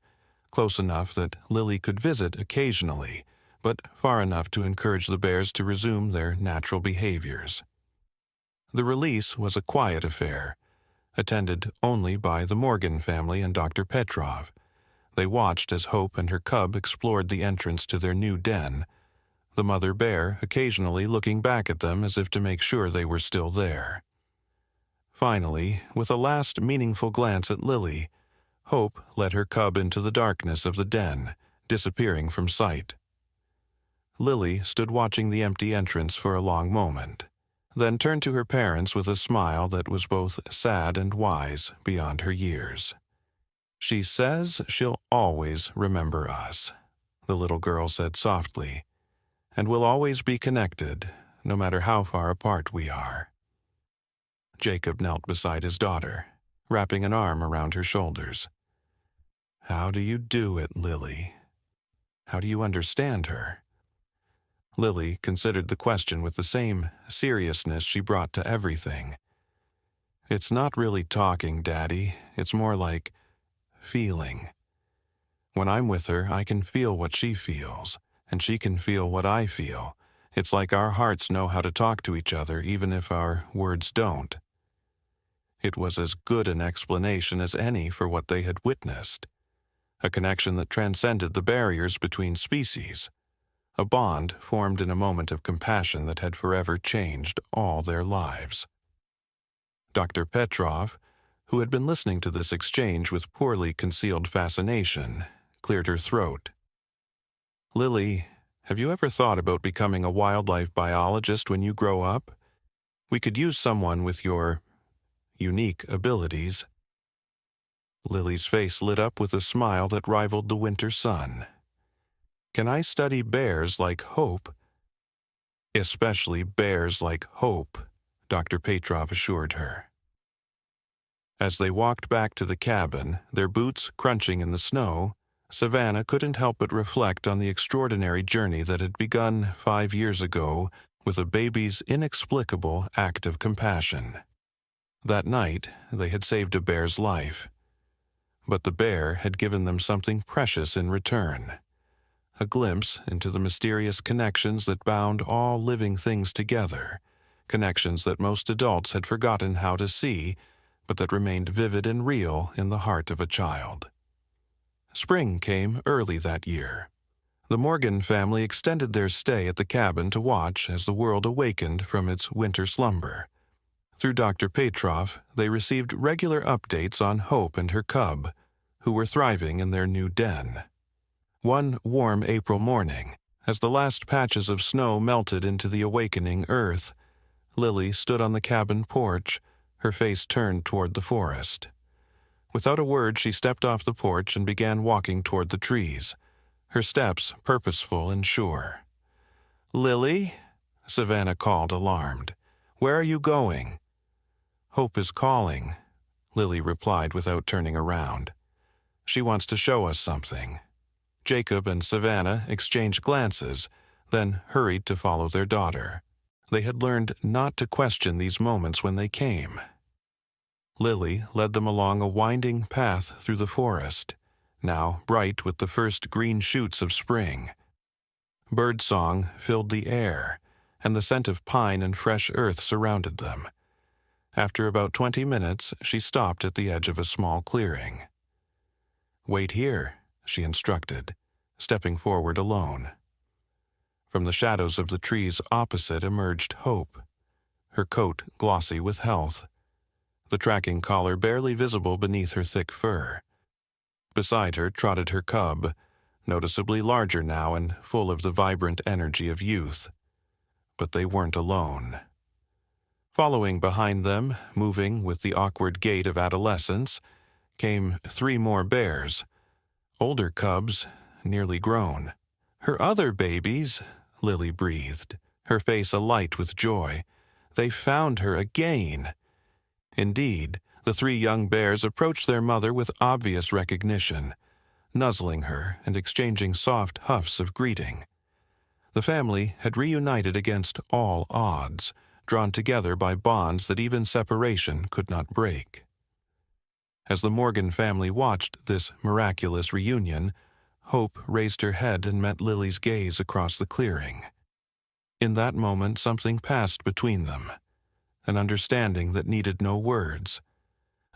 close enough that Lily could visit occasionally, but far enough to encourage the bears to resume their natural behaviors. The release was a quiet affair, attended only by the Morgan family and Dr. Petrov. They watched as Hope and her cub explored the entrance to their new den, the mother bear occasionally looking back at them as if to make sure they were still there. Finally, with a last meaningful glance at Lily, Hope led her cub into the darkness of the den, disappearing from sight. Lily stood watching the empty entrance for a long moment, then turned to her parents with a smile that was both sad and wise beyond her years. She says she'll always remember us, the little girl said softly, and we'll always be connected, no matter how far apart we are. Jacob knelt beside his daughter, wrapping an arm around her shoulders. How do you do it, Lily? How do you understand her? Lily considered the question with the same seriousness she brought to everything. It's not really talking, Daddy. It's more like feeling. When I'm with her, I can feel what she feels, and she can feel what I feel. It's like our hearts know how to talk to each other even if our words don't. It was as good an explanation as any for what they had witnessed. A connection that transcended the barriers between species. A bond formed in a moment of compassion that had forever changed all their lives. Dr. Petrov, who had been listening to this exchange with poorly concealed fascination, cleared her throat. Lily, have you ever thought about becoming a wildlife biologist when you grow up? We could use someone with your unique abilities. Lily's face lit up with a smile that rivaled the winter sun. Can I study bears like Hope? Especially bears like Hope, Dr. Petrov assured her. As they walked back to the cabin, their boots crunching in the snow, Savannah couldn't help but reflect on the extraordinary journey that had begun 5 years ago with a baby's inexplicable act of compassion. That night, they had saved a bear's life. But the bear had given them something precious in return. A glimpse into the mysterious connections that bound all living things together, connections that most adults had forgotten how to see, but that remained vivid and real in the heart of a child. Spring came early that year. The Morgan family extended their stay at the cabin to watch as the world awakened from its winter slumber. Through Dr. Petrov, they received regular updates on Hope and her cub, who were thriving in their new den. One warm April morning, as the last patches of snow melted into the awakening earth, Lily stood on the cabin porch, her face turned toward the forest. Without a word, she stepped off the porch and began walking toward the trees, her steps purposeful and sure. "Lily?" Savannah called, alarmed. "Where are you going?" "Hope is calling," Lily replied without turning around. "She wants to show us something." Jacob and Savannah exchanged glances, then hurried to follow their daughter. They had learned not to question these moments when they came. Lily led them along a winding path through the forest, now bright with the first green shoots of spring. Birdsong filled the air, and the scent of pine and fresh earth surrounded them. After about 20 minutes, she stopped at the edge of a small clearing. "Wait here," she instructed, stepping forward alone. From the shadows of the trees opposite emerged Hope, her coat glossy with health, the tracking collar barely visible beneath her thick fur. Beside her trotted her cub, noticeably larger now and full of the vibrant energy of youth. But they weren't alone. Following behind them, moving with the awkward gait of adolescence, came 3 more bears, older cubs, nearly grown. "Her other babies," Lily breathed, her face alight with joy. "They found her again." Indeed, the 3 young bears approached their mother with obvious recognition, nuzzling her and exchanging soft huffs of greeting. The family had reunited against all odds, drawn together by bonds that even separation could not break. As the Morgan family watched this miraculous reunion, Hope raised her head and met Lily's gaze across the clearing. In that moment, something passed between them, an understanding that needed no words,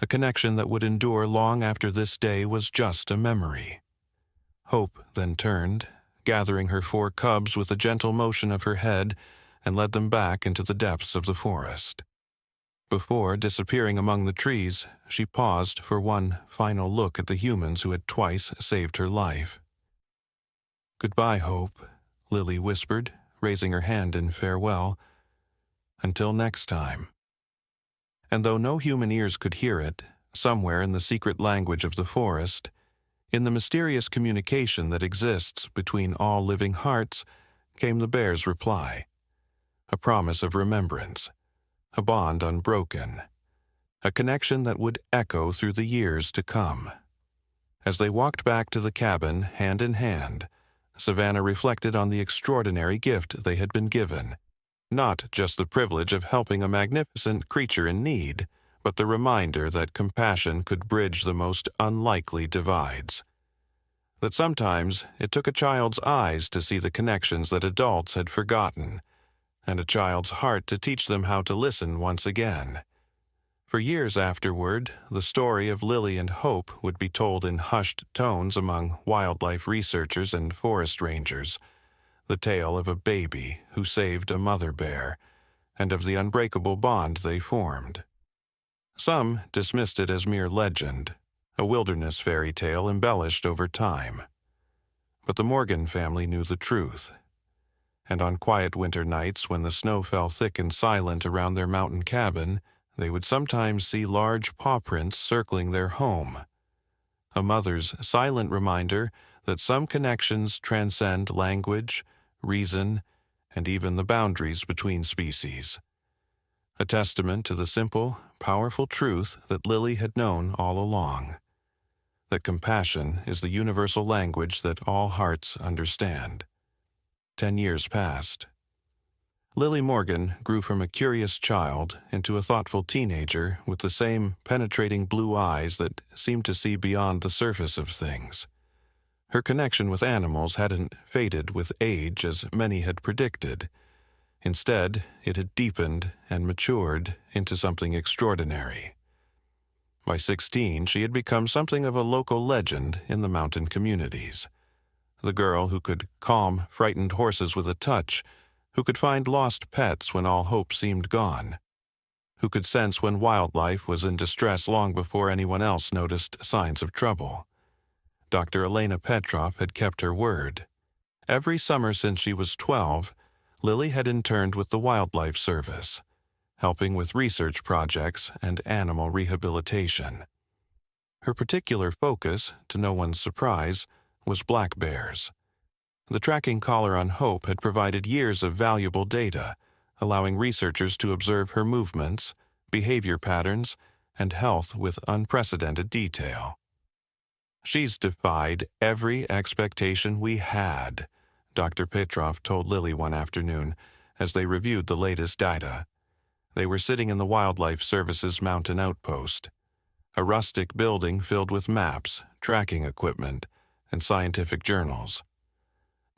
a connection that would endure long after this day was just a memory. Hope then turned, gathering her 4 cubs with a gentle motion of her head, and led them back into the depths of the forest. Before disappearing among the trees, she paused for one final look at the humans who had twice saved her life. "Goodbye, Hope," Lily whispered, raising her hand in farewell. "Until next time." And though no human ears could hear it, somewhere in the secret language of the forest, in the mysterious communication that exists between all living hearts, came the bear's reply. A promise of remembrance, a bond unbroken, a connection that would echo through the years to come. As they walked back to the cabin, hand in hand, Savannah reflected on the extraordinary gift they had been given. Not just the privilege of helping a magnificent creature in need, but the reminder that compassion could bridge the most unlikely divides. That sometimes it took a child's eyes to see the connections that adults had forgotten, and a child's heart to teach them how to listen once again. For years afterward, the story of Lily and Hope would be told in hushed tones among wildlife researchers and forest rangers, the tale of a baby who saved a mother bear, and of the unbreakable bond they formed. Some dismissed it as mere legend, a wilderness fairy tale embellished over time. But the Morgan family knew the truth. And on quiet winter nights when the snow fell thick and silent around their mountain cabin, they would sometimes see large paw prints circling their home, a mother's silent reminder that some connections transcend language, reason, and even the boundaries between species. A testament to the simple, powerful truth that Lily had known all along, that compassion is the universal language that all hearts understand. 10 years passed. Lily Morgan grew from a curious child into a thoughtful teenager with the same penetrating blue eyes that seemed to see beyond the surface of things. Her connection with animals hadn't faded with age as many had predicted. Instead, it had deepened and matured into something extraordinary. By 16, she had become something of a local legend in the mountain communities. The girl who could calm frightened horses with a touch, who could find lost pets when all hope seemed gone, who could sense when wildlife was in distress long before anyone else noticed signs of trouble. Dr. Elena Petrov had kept her word. Every summer since she was 12, Lily had interned with the Wildlife Service, helping with research projects and animal rehabilitation. Her particular focus, to no one's surprise, was black bears. The tracking collar on Hope had provided years of valuable data, allowing researchers to observe her movements, behavior patterns, and health with unprecedented detail. "She's defied every expectation we had," Dr. Petrov told Lily one afternoon as they reviewed the latest data. They were sitting in the Wildlife Service's mountain outpost, a rustic building filled with maps, tracking equipment, and scientific journals.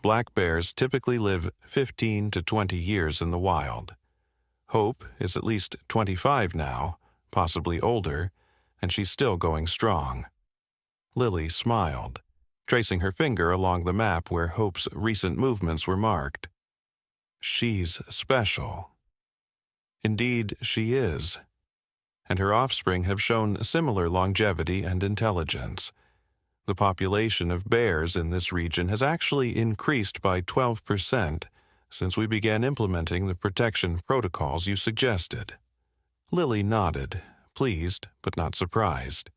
Black bears typically live 15 to 20 years in the wild. Hope is at least 25 now, possibly older, and she's still going strong. Lily smiled, tracing her finger along the map where Hope's recent movements were marked. "She's special." Indeed, she is. And her offspring have shown similar longevity and intelligence. The population of bears in this region has actually increased by 12% since we began implementing the protection protocols you suggested. Lily nodded, pleased but not surprised.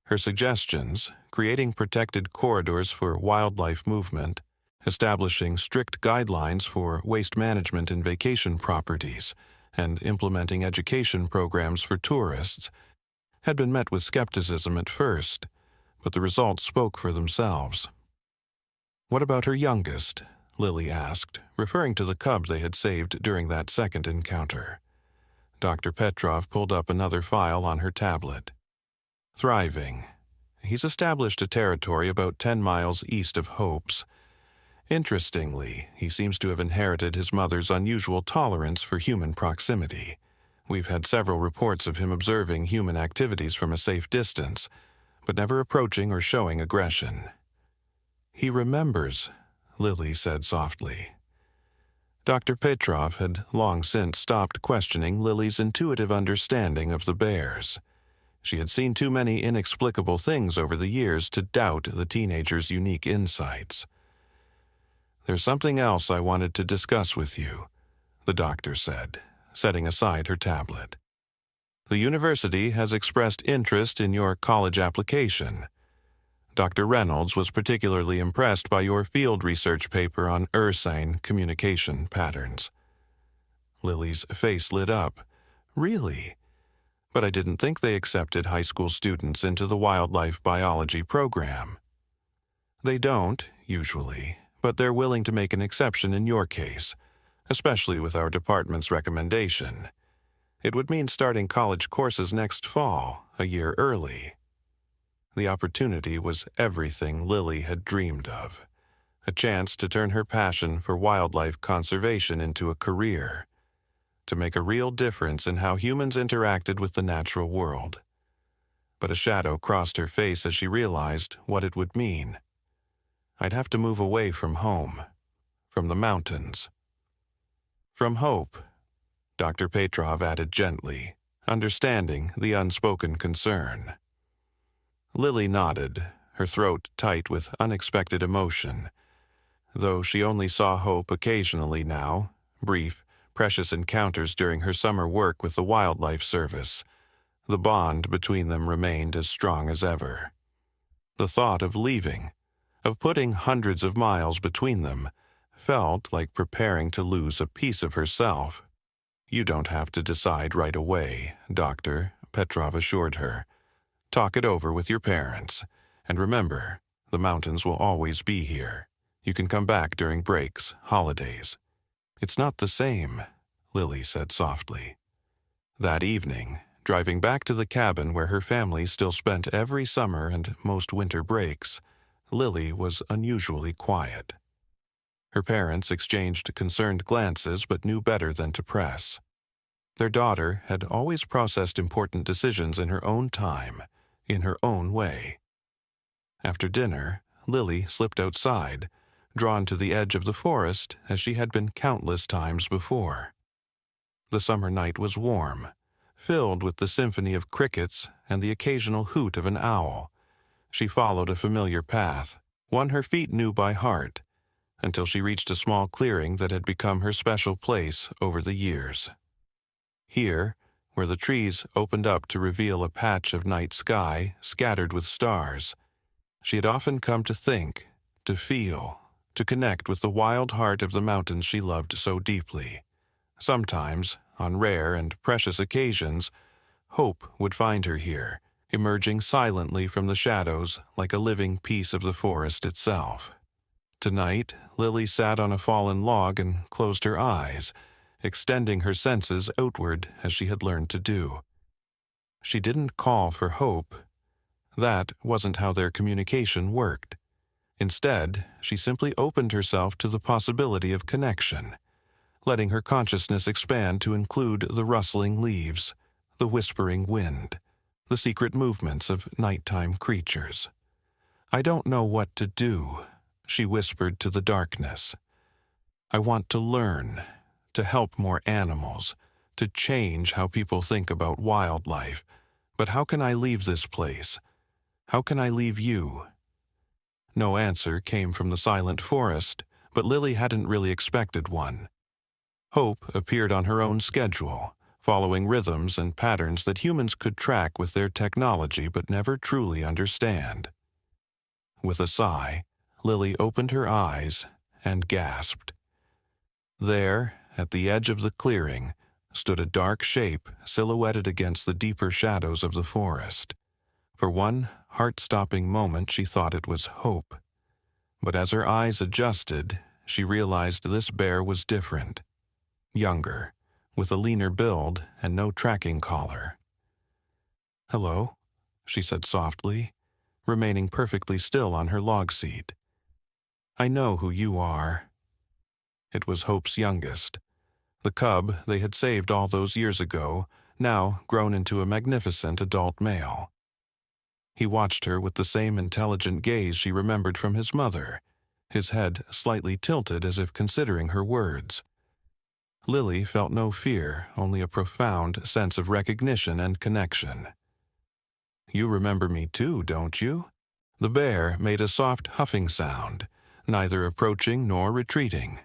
Her suggestions, creating protected corridors for wildlife movement, establishing strict guidelines for waste management in vacation properties, and implementing education programs for tourists, had been met with skepticism at first, but the results spoke for themselves. "What about her youngest?" Lily asked, referring to the cub they had saved during that second encounter. Dr. Petrov pulled up another file on her tablet. "Thriving. He's established a territory about 10 miles east of Hope's. Interestingly, he seems to have inherited his mother's unusual tolerance for human proximity. We've had several reports of him observing human activities from a safe distance, but never approaching or showing aggression." "He remembers," Lily said softly. Dr. Petrov had long since stopped questioning Lily's intuitive understanding of the bears. She had seen too many inexplicable things over the years to doubt the teenager's unique insights. "There's something else I wanted to discuss with you," the doctor said, setting aside her tablet. "The university has expressed interest in your college application. Dr. Reynolds was particularly impressed by your field research paper on ursine communication patterns." Lily's face lit up. "Really? But I didn't think they accepted high school students into the wildlife biology program." "They don't, usually, but they're willing to make an exception in your case, especially with our department's recommendation. It would mean starting college courses next fall, a year early." The opportunity was everything Lily had dreamed of, a chance to turn her passion for wildlife conservation into a career, to make a real difference in how humans interacted with the natural world. But a shadow crossed her face as she realized what it would mean. "I'd have to move away from home, from the mountains." "From Hope," Dr. Petrov added gently, understanding the unspoken concern. Lily nodded, her throat tight with unexpected emotion. Though she only saw Hope occasionally now, brief, precious encounters during her summer work with the Wildlife Service, the bond between them remained as strong as ever. The thought of leaving, of putting hundreds of miles between them, felt like preparing to lose a piece of herself. "You don't have to decide right away, Doctor," Petrov assured her. "Talk it over with your parents. And remember, the mountains will always be here. You can come back during breaks, holidays." "It's not the same," Lily said softly. That evening, driving back to the cabin where her family still spent every summer and most winter breaks, Lily was unusually quiet. Her parents exchanged concerned glances but knew better than to press. Their daughter had always processed important decisions in her own time, in her own way. After dinner, Lily slipped outside, drawn to the edge of the forest as she had been countless times before. The summer night was warm, filled with the symphony of crickets and the occasional hoot of an owl. She followed a familiar path, one her feet knew by heart, until she reached a small clearing that had become her special place over the years. Here, where the trees opened up to reveal a patch of night sky scattered with stars. She had often come to think, to feel, to connect with the wild heart of the mountains she loved so deeply. Sometimes, on rare and precious occasions, hope would find her here, emerging silently from the shadows like a living piece of the forest itself. Tonight, Lily sat on a fallen log and closed her eyes, extending her senses outward as she had learned to do. She didn't call for hope. That wasn't how their communication worked. Instead, she simply opened herself to the possibility of connection, letting her consciousness expand to include the rustling leaves, the whispering wind, the secret movements of nighttime creatures. "I don't know what to do," she whispered to the darkness. "I want to learn, to help more animals, to change how people think about wildlife. But how can I leave this place? How can I leave you?" No answer came from the silent forest, but Lily hadn't really expected one. Hope appeared on her own schedule, following rhythms and patterns that humans could track with their technology but never truly understand. With a sigh, Lily opened her eyes and gasped. There, at the edge of the clearing, stood a dark shape silhouetted against the deeper shadows of the forest. For one heart-stopping moment she thought it was Hope. But as her eyes adjusted, she realized this bear was different. Younger, with a leaner build and no tracking collar. "Hello," she said softly, remaining perfectly still on her log seat. "I know who you are." It was Hope's youngest. The cub they had saved all those years ago, now grown into a magnificent adult male. He watched her with the same intelligent gaze she remembered from his mother, his head slightly tilted as if considering her words. Lily felt no fear, only a profound sense of recognition and connection. "You remember me too, don't you?" The bear made a soft huffing sound, neither approaching nor retreating.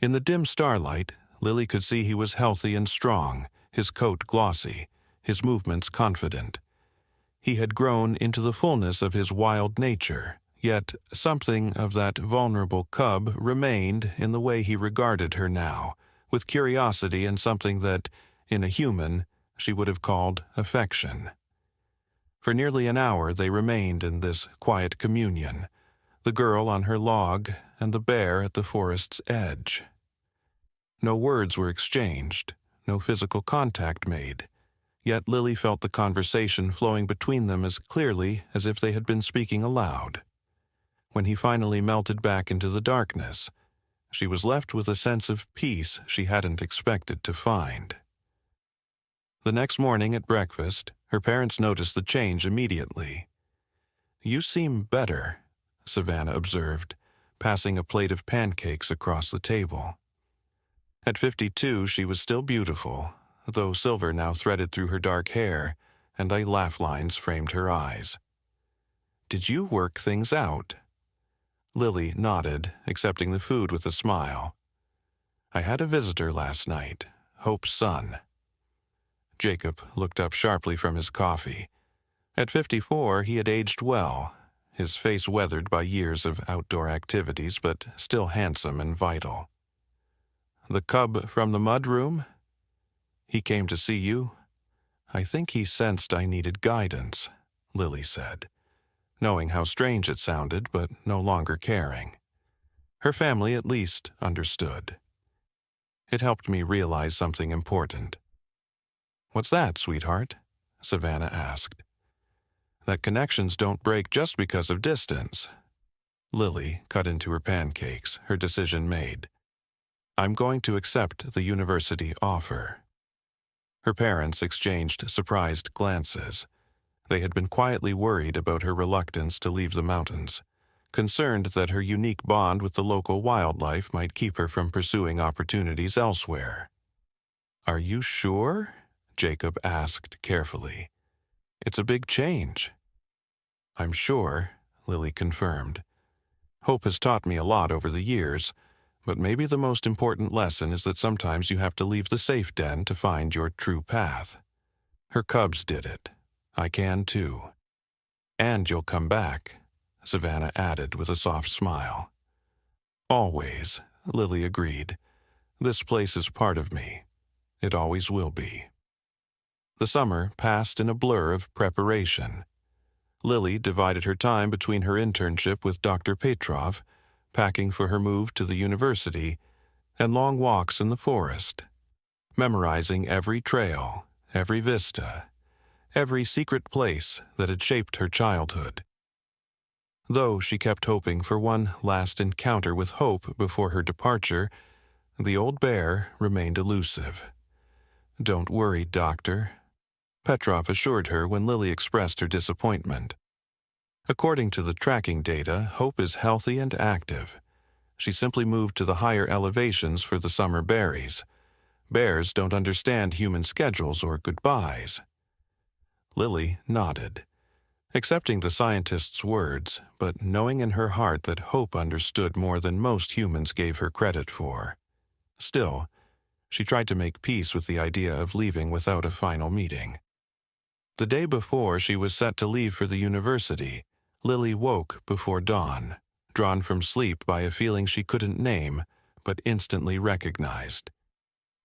In the dim starlight, Lily could see he was healthy and strong, his coat glossy, his movements confident. He had grown into the fullness of his wild nature, yet something of that vulnerable cub remained in the way he regarded her now, with curiosity and something that, in a human, she would have called affection. For nearly an hour they remained in this quiet communion, the girl on her log and the bear at the forest's edge. No words were exchanged, no physical contact made, yet Lily felt the conversation flowing between them as clearly as if they had been speaking aloud. When he finally melted back into the darkness, she was left with a sense of peace she hadn't expected to find. The next morning at breakfast, her parents noticed the change immediately. "You seem better," Savannah observed, passing a plate of pancakes across the table. At 52, she was still beautiful, though silver now threaded through her dark hair, and laugh lines framed her eyes. "Did you work things out?" Lily nodded, accepting the food with a smile. "I had a visitor last night, Hope's son." Jacob looked up sharply from his coffee. At 54, he had aged well, his face weathered by years of outdoor activities, but still handsome and vital. "The cub from the mud room? He came to see you?" "I think he sensed I needed guidance," Lily said, knowing how strange it sounded, but no longer caring. Her family at least understood. It helped me realize something important. "What's that, sweetheart?" Savannah asked. "That connections don't break just because of distance." Lily cut into her pancakes, her decision made. "I'm going to accept the university offer." Her parents exchanged surprised glances. They had been quietly worried about her reluctance to leave the mountains, concerned that her unique bond with the local wildlife might keep her from pursuing opportunities elsewhere. "Are you sure?" Jacob asked carefully. "It's a big change." "I'm sure," Lily confirmed. "Hope has taught me a lot over the years. But maybe the most important lesson is that sometimes you have to leave the safe den to find your true path. Her cubs did it. I can too. And you'll come back, Savannah added with a soft smile. Always, Lily agreed. This place is part of me. It always will be. The summer passed in a blur of preparation. Lily divided her time between her internship with Dr. Petrov, packing for her move to the university, and long walks in the forest, memorizing every trail, every vista, every secret place that had shaped her childhood. Though she kept hoping for one last encounter with Hope before her departure, the old bear remained elusive. "Don't worry, Doctor," Petrov assured her when Lily expressed her disappointment. According to the tracking data, Hope is healthy and active. She simply moved to the higher elevations for the summer berries. Bears don't understand human schedules or goodbyes. Lily nodded, accepting the scientist's words, but knowing in her heart that Hope understood more than most humans gave her credit for. Still, she tried to make peace with the idea of leaving without a final meeting. The day before she was set to leave for the university, Lily woke before dawn, drawn from sleep by a feeling she couldn't name, but instantly recognized.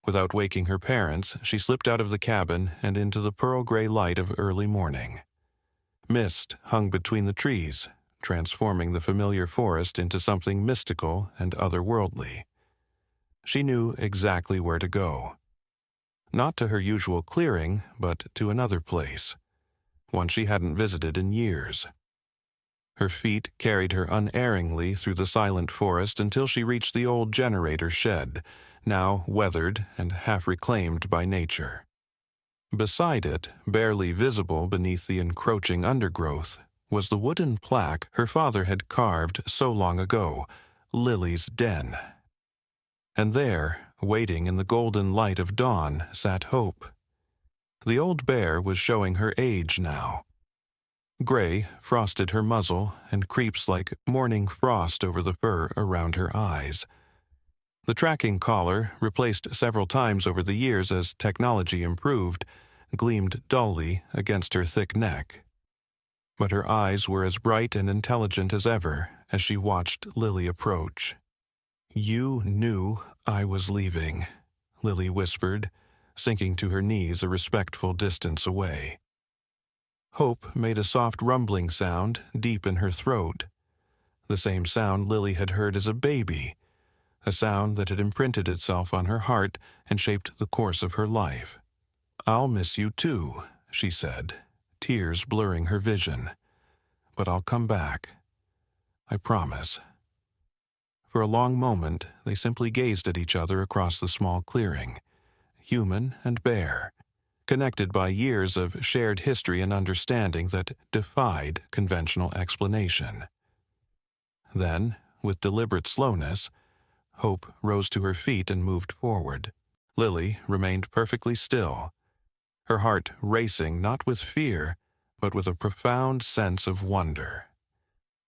Without waking her parents, she slipped out of the cabin and into the pearl-gray light of early morning. Mist hung between the trees, transforming the familiar forest into something mystical and otherworldly. She knew exactly where to go. Not to her usual clearing, but to another place, one she hadn't visited in years. Her feet carried her unerringly through the silent forest until she reached the old generator shed, now weathered and half-reclaimed by nature. Beside it, barely visible beneath the encroaching undergrowth, was the wooden plaque her father had carved so long ago, Lily's Den. And there, waiting in the golden light of dawn, sat Hope. The old bear was showing her age now. Gray frosted her muzzle and creeps like morning frost over the fur around her eyes. The tracking collar, replaced several times over the years as technology improved, gleamed dully against her thick neck. But her eyes were as bright and intelligent as ever as she watched Lily approach. "You knew I was leaving," Lily whispered, sinking to her knees a respectful distance away. Hope made a soft rumbling sound deep in her throat, the same sound Lily had heard as a baby, a sound that had imprinted itself on her heart and shaped the course of her life. "I'll miss you too," she said, tears blurring her vision. "But I'll come back. I promise." For a long moment, they simply gazed at each other across the small clearing, human and bear, connected by years of shared history and understanding that defied conventional explanation. Then, with deliberate slowness, Hope rose to her feet and moved forward. Lily remained perfectly still, her heart racing not with fear, but with a profound sense of wonder.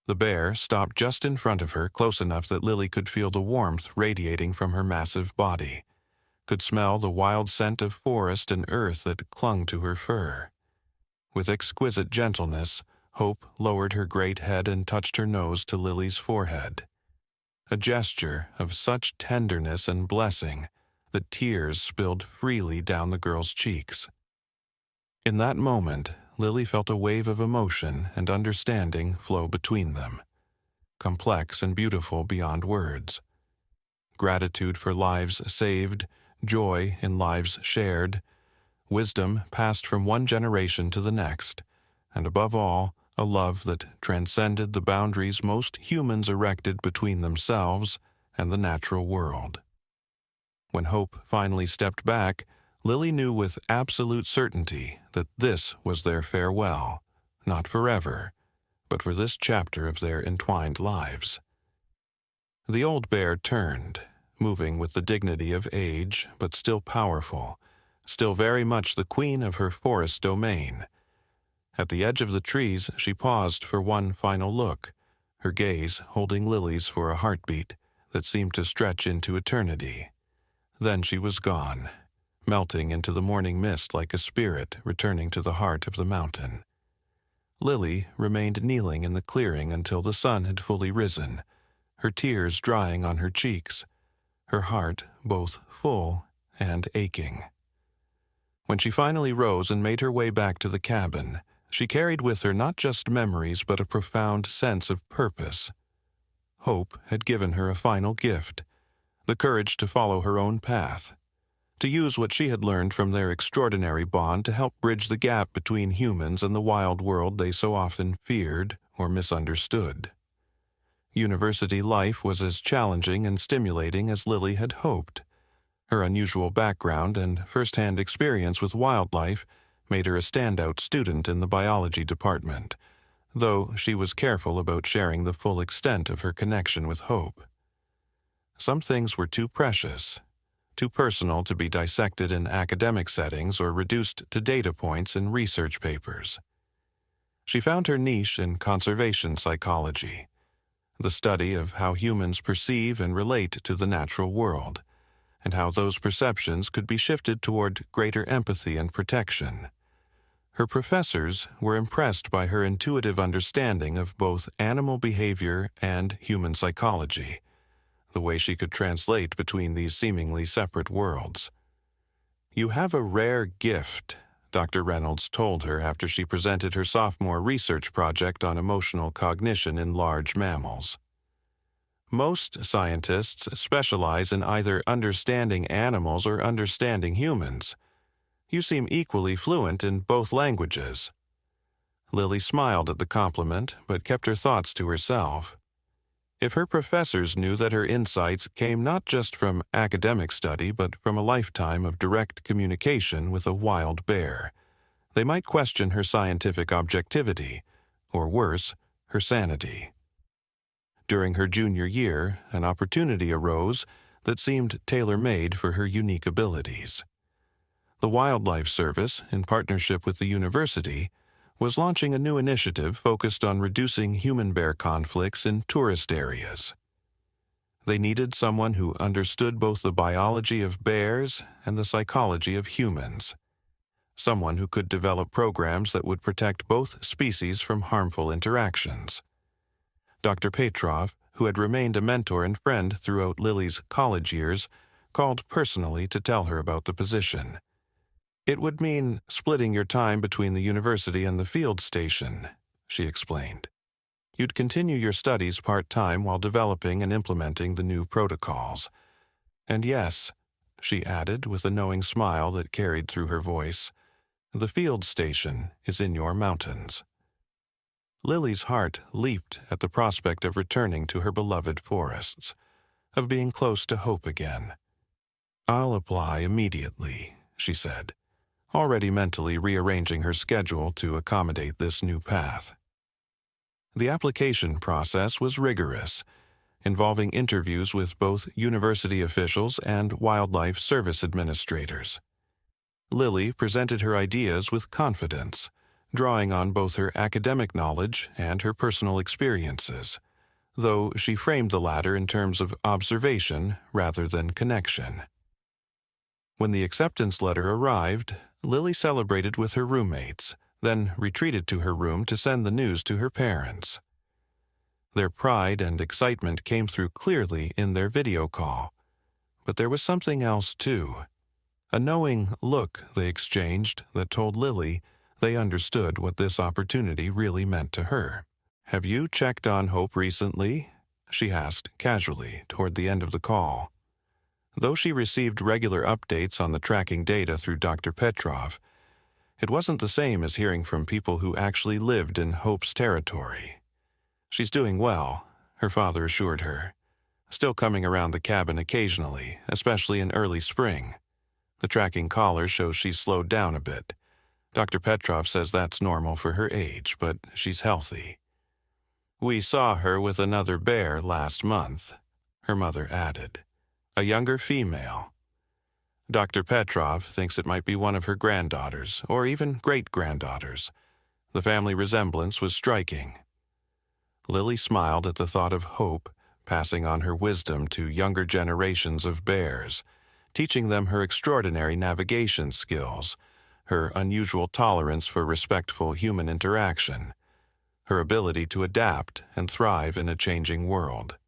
The bear stopped just in front of her, close enough that Lily could feel the warmth radiating from her massive body, could smell the wild scent of forest and earth that clung to her fur. With exquisite gentleness, Hope lowered her great head and touched her nose to Lily's forehead, a gesture of such tenderness and blessing that tears spilled freely down the girl's cheeks. In that moment, Lily felt a wave of emotion and understanding flow between them, complex and beautiful beyond words. Gratitude for lives saved, joy in lives shared, wisdom passed from one generation to the next, and above all, a love that transcended the boundaries most humans erected between themselves and the natural world. When Hope finally stepped back, Lily knew with absolute certainty that this was their farewell, not forever, but for this chapter of their entwined lives. The old bear turned, moving with the dignity of age, but still powerful, still very much the queen of her forest domain. At the edge of the trees, she paused for one final look, her gaze holding Lily's for a heartbeat, that seemed to stretch into eternity. Then she was gone, melting into the morning mist like a spirit returning to the heart of the mountain. Lily remained kneeling in the clearing until the sun had fully risen, her tears drying on her cheeks, her heart both full and aching. When she finally rose and made her way back to the cabin, she carried with her not just memories but a profound sense of purpose. Hope had given her a final gift, the courage to follow her own path, to use what she had learned from their extraordinary bond to help bridge the gap between humans and the wild world they so often feared or misunderstood. University life was as challenging and stimulating as Lily had hoped. Her unusual background and first-hand experience with wildlife made her a standout student in the biology department, though she was careful about sharing the full extent of her connection with Hope. Some things were too precious, too personal to be dissected in academic settings or reduced to data points in research papers. She found her niche in conservation psychology, the study of how humans perceive and relate to the natural world, and how those perceptions could be shifted toward greater empathy and protection. Her professors were impressed by her intuitive understanding of both animal behavior and human psychology, the way she could translate between these seemingly separate worlds. "You have a rare gift," Dr. Reynolds told her after she presented her sophomore research project on emotional cognition in large mammals. "Most scientists specialize in either understanding animals or understanding humans. You seem equally fluent in both languages." Lily smiled at the compliment, but kept her thoughts to herself. If her professors knew that her insights came not just from academic study but from a lifetime of direct communication with a wild bear, they might question her scientific objectivity, or worse, her sanity. During her junior year, an opportunity arose that seemed tailor-made for her unique abilities. The Wildlife Service, in partnership with the university, was launching a new initiative focused on reducing human-bear conflicts in tourist areas. They needed someone who understood both the biology of bears and the psychology of humans, someone who could develop programs that would protect both species from harmful interactions. Dr. Petrov, who had remained a mentor and friend throughout Lily's college years, called personally to tell her about the position. "It would mean splitting your time between the university and the field station," she explained. "You'd continue your studies part-time while developing and implementing the new protocols. And yes," she added with a knowing smile that carried through her voice, "the field station is in your mountains." Lily's heart leaped at the prospect of returning to her beloved forests, of being close to Hope again. "I'll apply immediately," she said, already mentally rearranging her schedule to accommodate this new path. The application process was rigorous, involving interviews with both university officials and wildlife service administrators. Lily presented her ideas with confidence, drawing on both her academic knowledge and her personal experiences, though she framed the latter in terms of observation rather than connection. When the acceptance letter arrived, Lily celebrated with her roommates, then retreated to her room to send the news to her parents. Their pride and excitement came through clearly in their video call, but there was something else too. A knowing look they exchanged that told Lily they understood what this opportunity really meant to her. "Have you checked on Hope recently?" she asked casually toward the end of the call. Though she received regular updates on the tracking data through Dr. Petrov, it wasn't the same as hearing from people who actually lived in Hope's territory. "She's doing well," her father assured her, "still coming around the cabin occasionally, especially in early spring. The tracking collar shows she's slowed down a bit. Dr. Petrov says that's normal for her age, but she's healthy. We saw her with another bear last month," her mother added. "A younger female. Dr. Petrov thinks it might be one of her granddaughters, or even great-granddaughters. The family resemblance was striking." Lily smiled at the thought of Hope passing on her wisdom to younger generations of bears, teaching them her extraordinary navigation skills, her unusual tolerance for respectful human interaction, her ability to adapt and thrive in a changing world.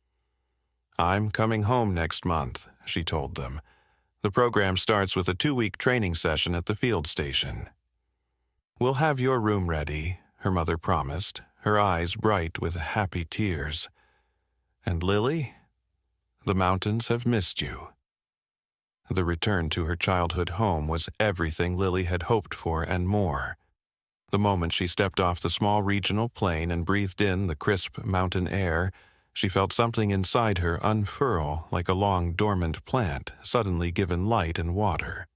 "I'm coming home next month," she told them. "The program starts with a 2-week training session at the field station." "We'll have your room ready," her mother promised, her eyes bright with happy tears. "And Lily? The mountains have missed you." The return to her childhood home was everything Lily had hoped for and more. The moment she stepped off the small regional plane and breathed in the crisp mountain air, she felt something inside her unfurl like a long dormant plant suddenly given light and water.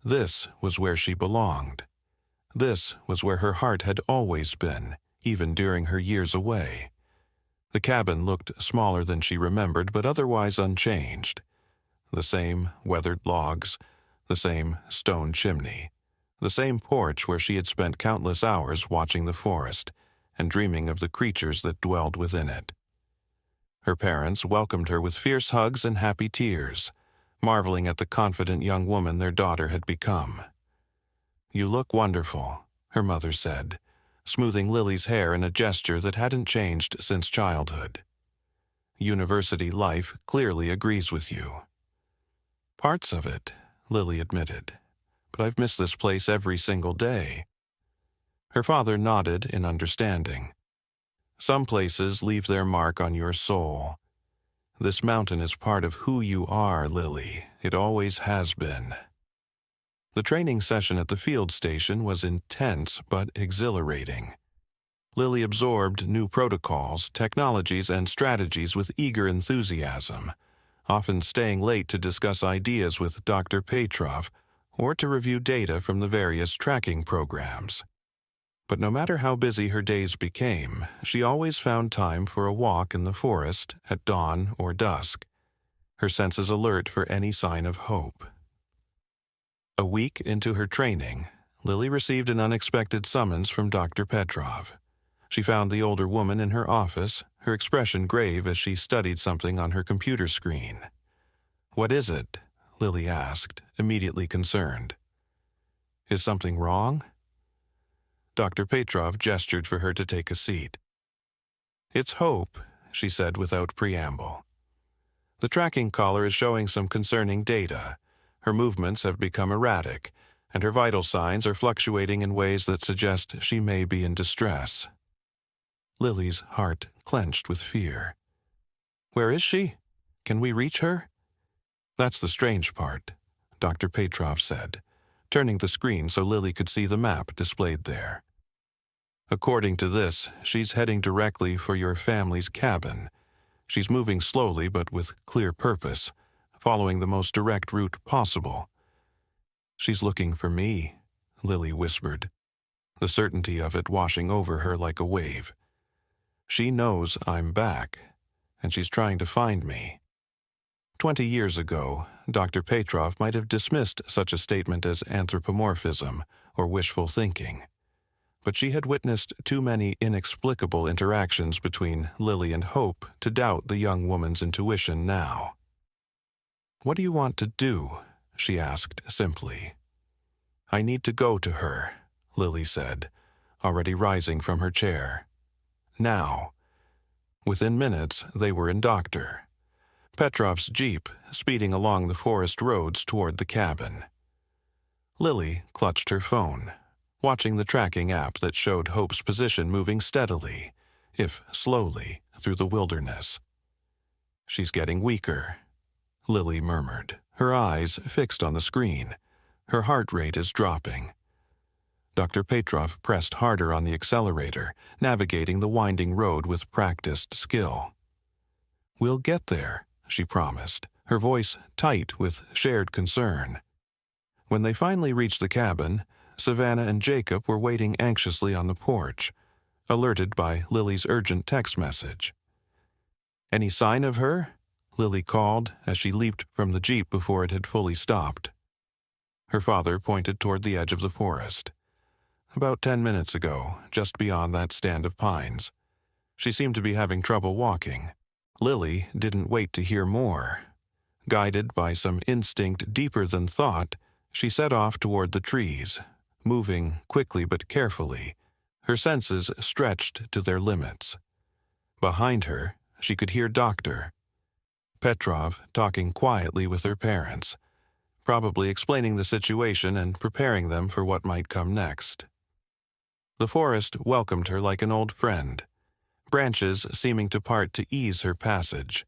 This was where she belonged. This was where her heart had always been, even during her years away. The cabin looked smaller than she remembered, but otherwise unchanged. The same weathered logs, the same stone chimney, the same porch where she had spent countless hours watching the forest and dreaming of the creatures that dwelled within it. Her parents welcomed her with fierce hugs and happy tears, marveling at the confident young woman their daughter had become. "You look wonderful," her mother said, smoothing Lily's hair in a gesture that hadn't changed since childhood. "University life clearly agrees with you." "Parts of it," Lily admitted, "but I've missed this place every single day." Her father nodded in understanding. "Some places leave their mark on your soul. This mountain is part of who you are, Lily. It always has been." The training session at the field station was intense but exhilarating. Lily absorbed new protocols, technologies, and strategies with eager enthusiasm, often staying late to discuss ideas with Dr. Petrov or to review data from the various tracking programs. But no matter how busy her days became, she always found time for a walk in the forest at dawn or dusk, her senses alert for any sign of hope. A week into her training, Lily received an unexpected summons from Dr. Petrov. She found the older woman in her office, her expression grave as she studied something on her computer screen. "What is it?" Lily asked, immediately concerned. "Is something wrong?" Dr. Petrov gestured for her to take a seat. "It's Hope," she said without preamble. "The tracking collar is showing some concerning data. Her movements have become erratic, and her vital signs are fluctuating in ways that suggest she may be in distress." Lily's heart clenched with fear. "Where is she? Can we reach her?" "That's the strange part," Dr. Petrov said, turning the screen so Lily could see the map displayed there. "According to this, she's heading directly for your family's cabin. She's moving slowly but with clear purpose, following the most direct route possible." "She's looking for me," Lily whispered, the certainty of it washing over her like a wave. "She knows I'm back, and she's trying to find me." 20 years ago, Dr. Petrov might have dismissed such a statement as anthropomorphism or wishful thinking. But she had witnessed too many inexplicable interactions between Lily and Hope to doubt the young woman's intuition now. "What do you want to do?" she asked simply. "I need to go to her," Lily said, already rising from her chair. "Now." Within minutes, they were in Dr. Petrov's jeep, speeding along the forest roads toward the cabin. Lily clutched her phone, watching the tracking app that showed Hope's position moving steadily, if slowly, through the wilderness. "She's getting weaker," Lily murmured, her eyes fixed on the screen. "Her heart rate is dropping." Dr. Petrov pressed harder on the accelerator, navigating the winding road with practiced skill. "We'll get there," she promised, her voice tight with shared concern. When they finally reached the cabin, Savannah and Jacob were waiting anxiously on the porch, alerted by Lily's urgent text message. "Any sign of her?" Lily called as she leaped from the jeep before it had fully stopped. Her father pointed toward the edge of the forest. "About 10 minutes ago, just beyond that stand of pines. She seemed to be having trouble walking. Lily didn't wait to hear more. Guided by some instinct deeper than thought, she set off toward the trees, moving quickly but carefully, her senses stretched to their limits. Behind her, she could hear Dr. Petrov talking quietly with her parents, probably explaining the situation and preparing them for what might come next. The forest welcomed her like an old friend, branches seeming to part to ease her passage,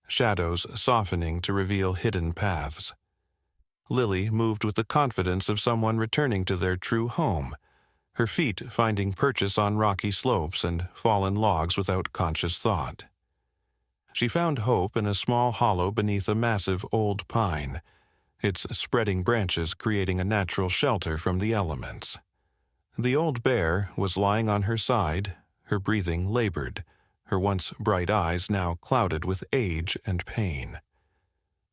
shadows softening to reveal hidden paths. Lily moved with the confidence of someone returning to their true home, her feet finding purchase on rocky slopes and fallen logs without conscious thought. She found hope in a small hollow beneath a massive old pine, its spreading branches creating a natural shelter from the elements. The old bear was lying on her side, her breathing labored, her once bright eyes now clouded with age and pain.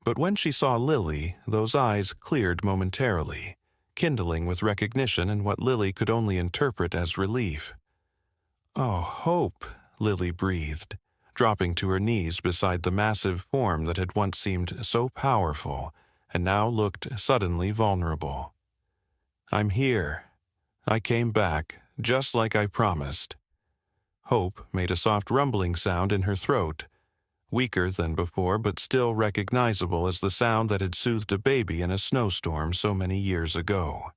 But when she saw Lily, those eyes cleared momentarily, kindling with recognition and what Lily could only interpret as relief. "Oh, Hope," Lily breathed, dropping to her knees beside the massive form that had once seemed so powerful and now looked suddenly vulnerable. "I'm here. I came back, just like I promised." Hope made a soft rumbling sound in her throat, weaker than before but still recognizable as the sound that had soothed a baby in a snowstorm so many years ago.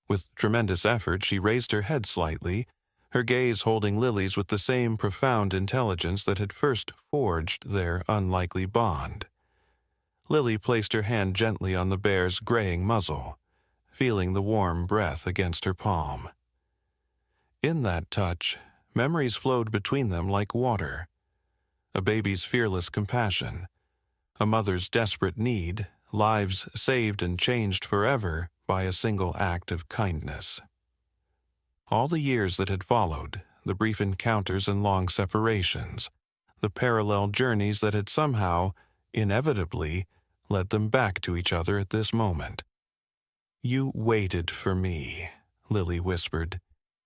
With tremendous effort, she raised her head slightly, her gaze holding Lily's with the same profound intelligence that had first forged their unlikely bond. Lily placed her hand gently on the bear's graying muzzle, feeling the warm breath against her palm. In that touch, memories flowed between them like water. A baby's fearless compassion, a mother's desperate need, lives saved and changed forever by a single act of kindness. All the years that had followed, the brief encounters and long separations, the parallel journeys that had somehow, inevitably, led them back to each other at this moment. "You waited for me," Lily whispered,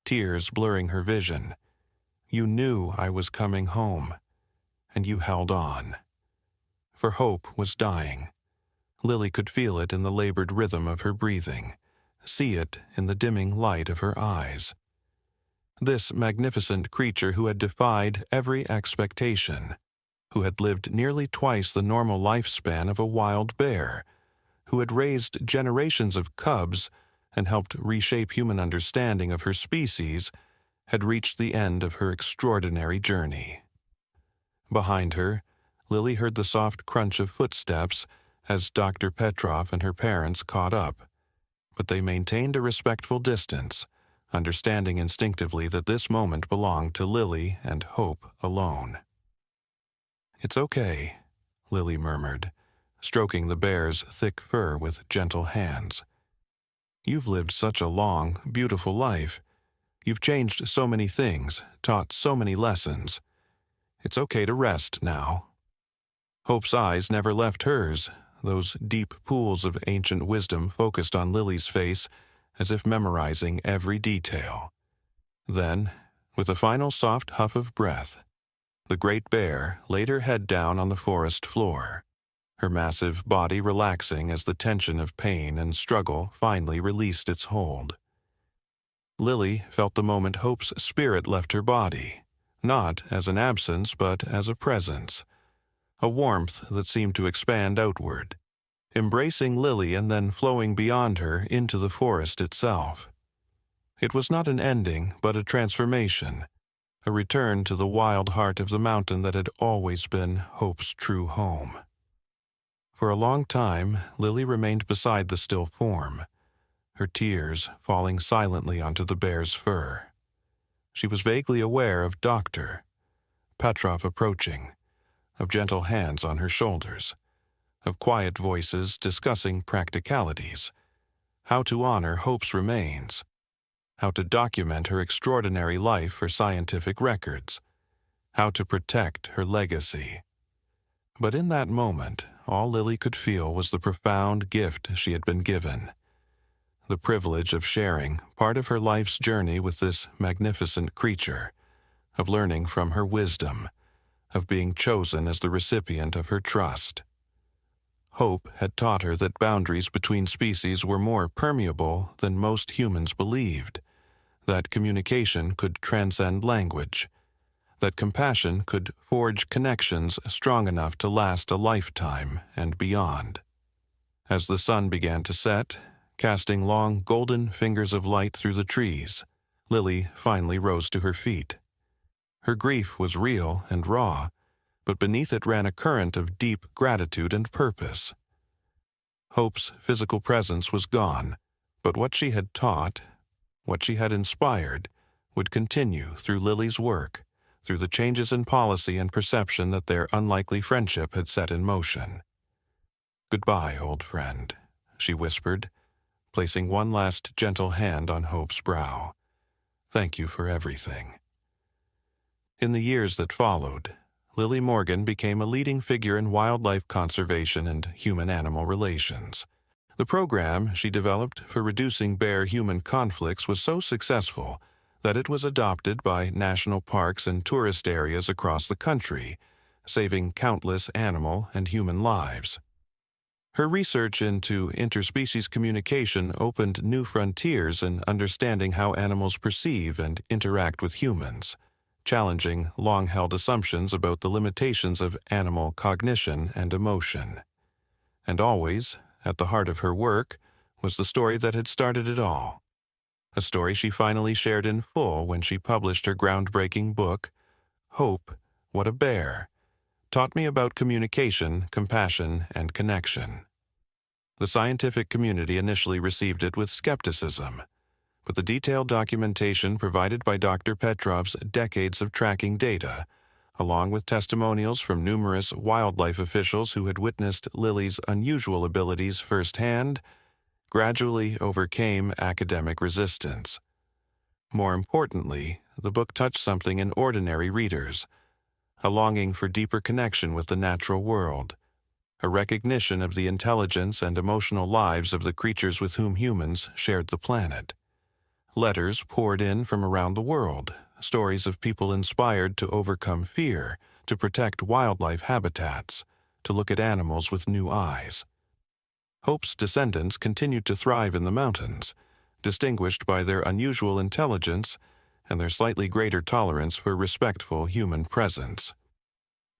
tears blurring her vision. "You knew I was coming home, and you held on." For Hope was dying. Lily could feel it in the labored rhythm of her breathing, see it in the dimming light of her eyes. This magnificent creature who had defied every expectation, who had lived nearly twice the normal lifespan of a wild bear, who had raised generations of cubs and helped reshape human understanding of her species, had reached the end of her extraordinary journey. Behind her, Lily heard the soft crunch of footsteps as Dr. Petrov and her parents caught up, but they maintained a respectful distance, understanding instinctively that this moment belonged to Lily and Hope alone. "It's okay," Lily murmured, stroking the bear's thick fur with gentle hands. "You've lived such a long, beautiful life. You've changed so many things, taught so many lessons. It's okay to rest now." Hope's eyes never left hers, those deep pools of ancient wisdom focused on Lily's face as if memorizing every detail. Then, with a final soft huff of breath, the great bear laid her head down on the forest floor, her massive body relaxing as the tension of pain and struggle finally released its hold. Lily felt the moment Hope's spirit left her body, not as an absence but as a presence, a warmth that seemed to expand outward, embracing Lily and then flowing beyond her into the forest itself. It was not an ending but a transformation, a return to the wild heart of the mountain that had always been Hope's true home. For a long time, Lily remained beside the still form, her tears falling silently onto the bear's fur. She was vaguely aware of Dr. Petrov approaching, of gentle hands on her shoulders, of quiet voices discussing practicalities, how to honor Hope's remains, how to document her extraordinary life for scientific records, how to protect her legacy. But in that moment, all Lily could feel was the profound gift she had been given, the privilege of sharing part of her life's journey with this magnificent creature, of learning from her wisdom, of being chosen as the recipient of her trust. Hope had taught her that boundaries between species were more permeable than most humans believed, that communication could transcend language, that compassion could forge connections strong enough to last a lifetime and beyond. As the sun began to set, casting long golden fingers of light through the trees, Lily finally rose to her feet. Her grief was real and raw, but beneath it ran a current of deep gratitude and purpose. Hope's physical presence was gone, but what she had taught, what she had inspired, would continue through Lily's work, through the changes in policy and perception that their unlikely friendship had set in motion. "Goodbye, old friend," she whispered, placing one last gentle hand on Hope's brow. "Thank you for everything." In the years that followed, Lily Morgan became a leading figure in wildlife conservation and human-animal relations. The program she developed for reducing bear-human conflicts was so successful that it was adopted by national parks and tourist areas across the country, saving countless animal and human lives. Her research into interspecies communication opened new frontiers in understanding how animals perceive and interact with humans, challenging long-held assumptions about the limitations of animal cognition and emotion. And always, at the heart of her work, was the story that had started it all. A story she finally shared in full when she published her groundbreaking book, Hope, What a Bear, Taught Me About Communication, Compassion, and Connection. The scientific community initially received it with skepticism, but the detailed documentation provided by Dr. Petrov's decades of tracking data, along with testimonials from numerous wildlife officials who had witnessed Lily's unusual abilities firsthand, gradually overcame academic resistance. More importantly, the book touched something in ordinary readers, a longing for deeper connection with the natural world, a recognition of the intelligence and emotional lives of the creatures with whom humans shared the planet. Letters poured in from around the world, stories of people inspired to overcome fear, to protect wildlife habitats, to look at animals with new eyes. Hope's descendants continued to thrive in the mountains, distinguished by their unusual intelligence and their slightly greater tolerance for respectful human presence.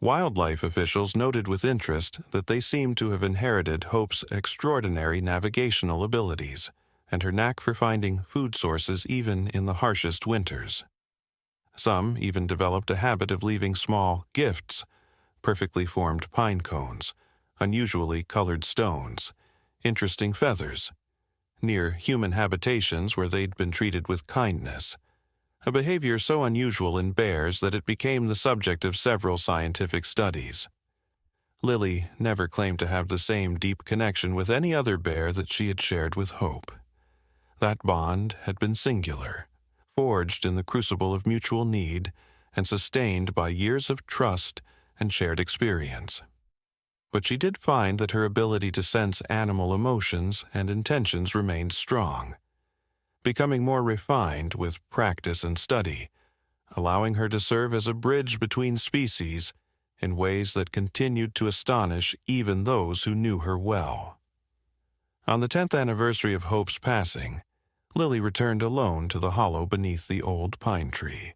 Wildlife officials noted with interest that they seemed to have inherited Hope's extraordinary navigational abilities and her knack for finding food sources even in the harshest winters. Some even developed a habit of leaving small gifts, perfectly formed pine cones, unusually colored stones, interesting feathers, near human habitations where they'd been treated with kindness, a behavior so unusual in bears that it became the subject of several scientific studies. Lily never claimed to have the same deep connection with any other bear that she had shared with Hope. That bond had been singular, forged in the crucible of mutual need and sustained by years of trust and shared experience. But she did find that her ability to sense animal emotions and intentions remained strong, becoming more refined with practice and study, allowing her to serve as a bridge between species in ways that continued to astonish even those who knew her well. On the 10th anniversary of Hope's passing, Lily returned alone to the hollow beneath the old pine tree.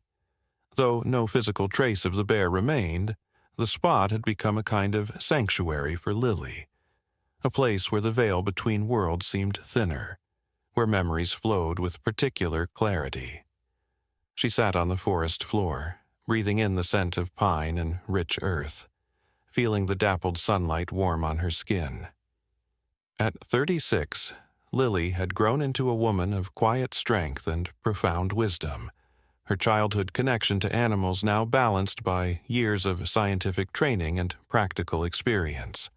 Though no physical trace of the bear remained, the spot had become a kind of sanctuary for Lily, a place where the veil between worlds seemed thinner, where memories flowed with particular clarity. She sat on the forest floor, breathing in the scent of pine and rich earth, feeling the dappled sunlight warm on her skin. At 36, Lily had grown into a woman of quiet strength and profound wisdom, her childhood connection to animals now balanced by years of scientific training and practical experience.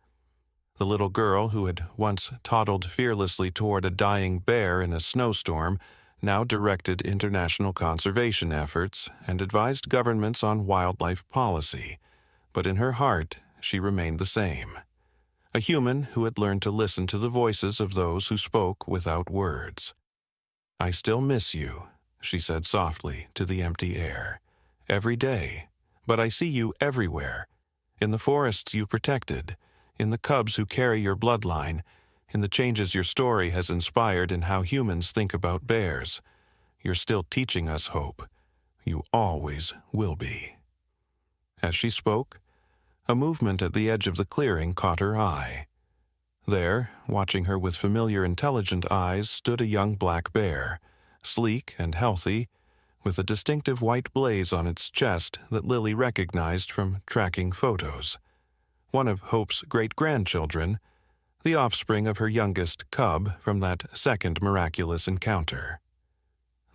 The little girl who had once toddled fearlessly toward a dying bear in a snowstorm now directed international conservation efforts and advised governments on wildlife policy, but in her heart she remained the same. A human who had learned to listen to the voices of those who spoke without words. "I still miss you," she said softly to the empty air. "Every day, But I see you everywhere, in the forests you protected, in the cubs who carry your bloodline, in the changes your story has inspired in how humans think about bears. You're still teaching us hope. You always will be." As she spoke, a movement at the edge of the clearing caught her eye. There, watching her with familiar intelligent eyes, stood a young black bear, sleek and healthy, with a distinctive white blaze on its chest that Lily recognized from tracking photos. One of Hope's great-grandchildren, the offspring of her youngest cub from that second miraculous encounter.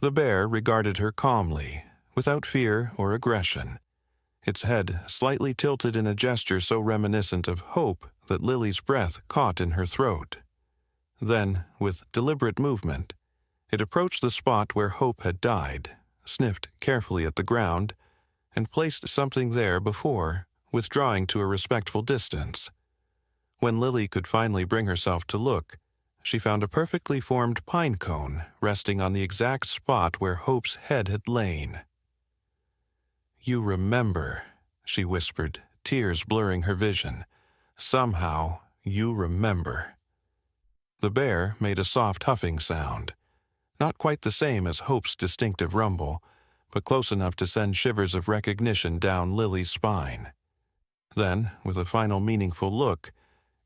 The bear regarded her calmly, without fear or aggression, its head slightly tilted in a gesture so reminiscent of hope that Lily's breath caught in her throat. Then, with deliberate movement, it approached the spot where Hope had died, sniffed carefully at the ground, and placed something there before withdrawing to a respectful distance. When Lily could finally bring herself to look, she found a perfectly formed pine cone resting on the exact spot where Hope's head had lain. "You remember," she whispered, tears blurring her vision. "Somehow, you remember." The bear made a soft huffing sound, not quite the same as Hope's distinctive rumble, but close enough to send shivers of recognition down Lily's spine. Then, with a final meaningful look,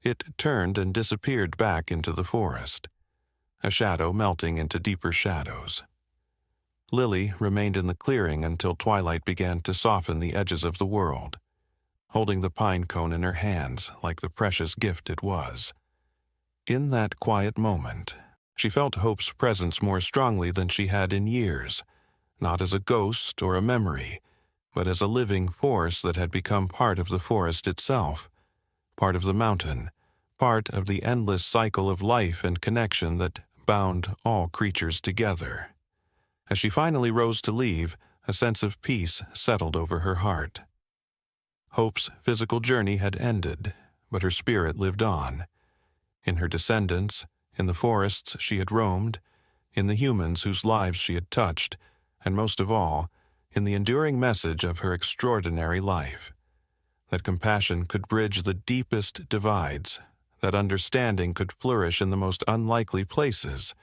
it turned and disappeared back into the forest, a shadow melting into deeper shadows. Lily remained in the clearing until twilight began to soften the edges of the world, holding the pine cone in her hands like the precious gift it was. In that quiet moment, she felt Hope's presence more strongly than she had in years, not as a ghost or a memory, but as a living force that had become part of the forest itself, part of the mountain, part of the endless cycle of life and connection that bound all creatures together. As she finally rose to leave, a sense of peace settled over her heart. Hope's physical journey had ended, but her spirit lived on. In her descendants, in the forests she had roamed, in the humans whose lives she had touched, and most of all, in the enduring message of her extraordinary life. That compassion could bridge the deepest divides, that understanding could flourish in the most unlikely places,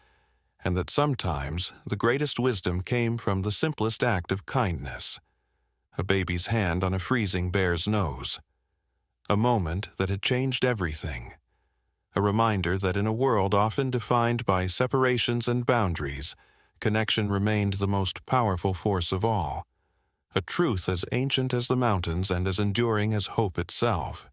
and that sometimes the greatest wisdom came from the simplest act of kindness. A baby's hand on a freezing bear's nose. A moment that had changed everything. A reminder that in a world often defined by separations and boundaries, connection remained the most powerful force of all. A truth as ancient as the mountains and as enduring as hope itself.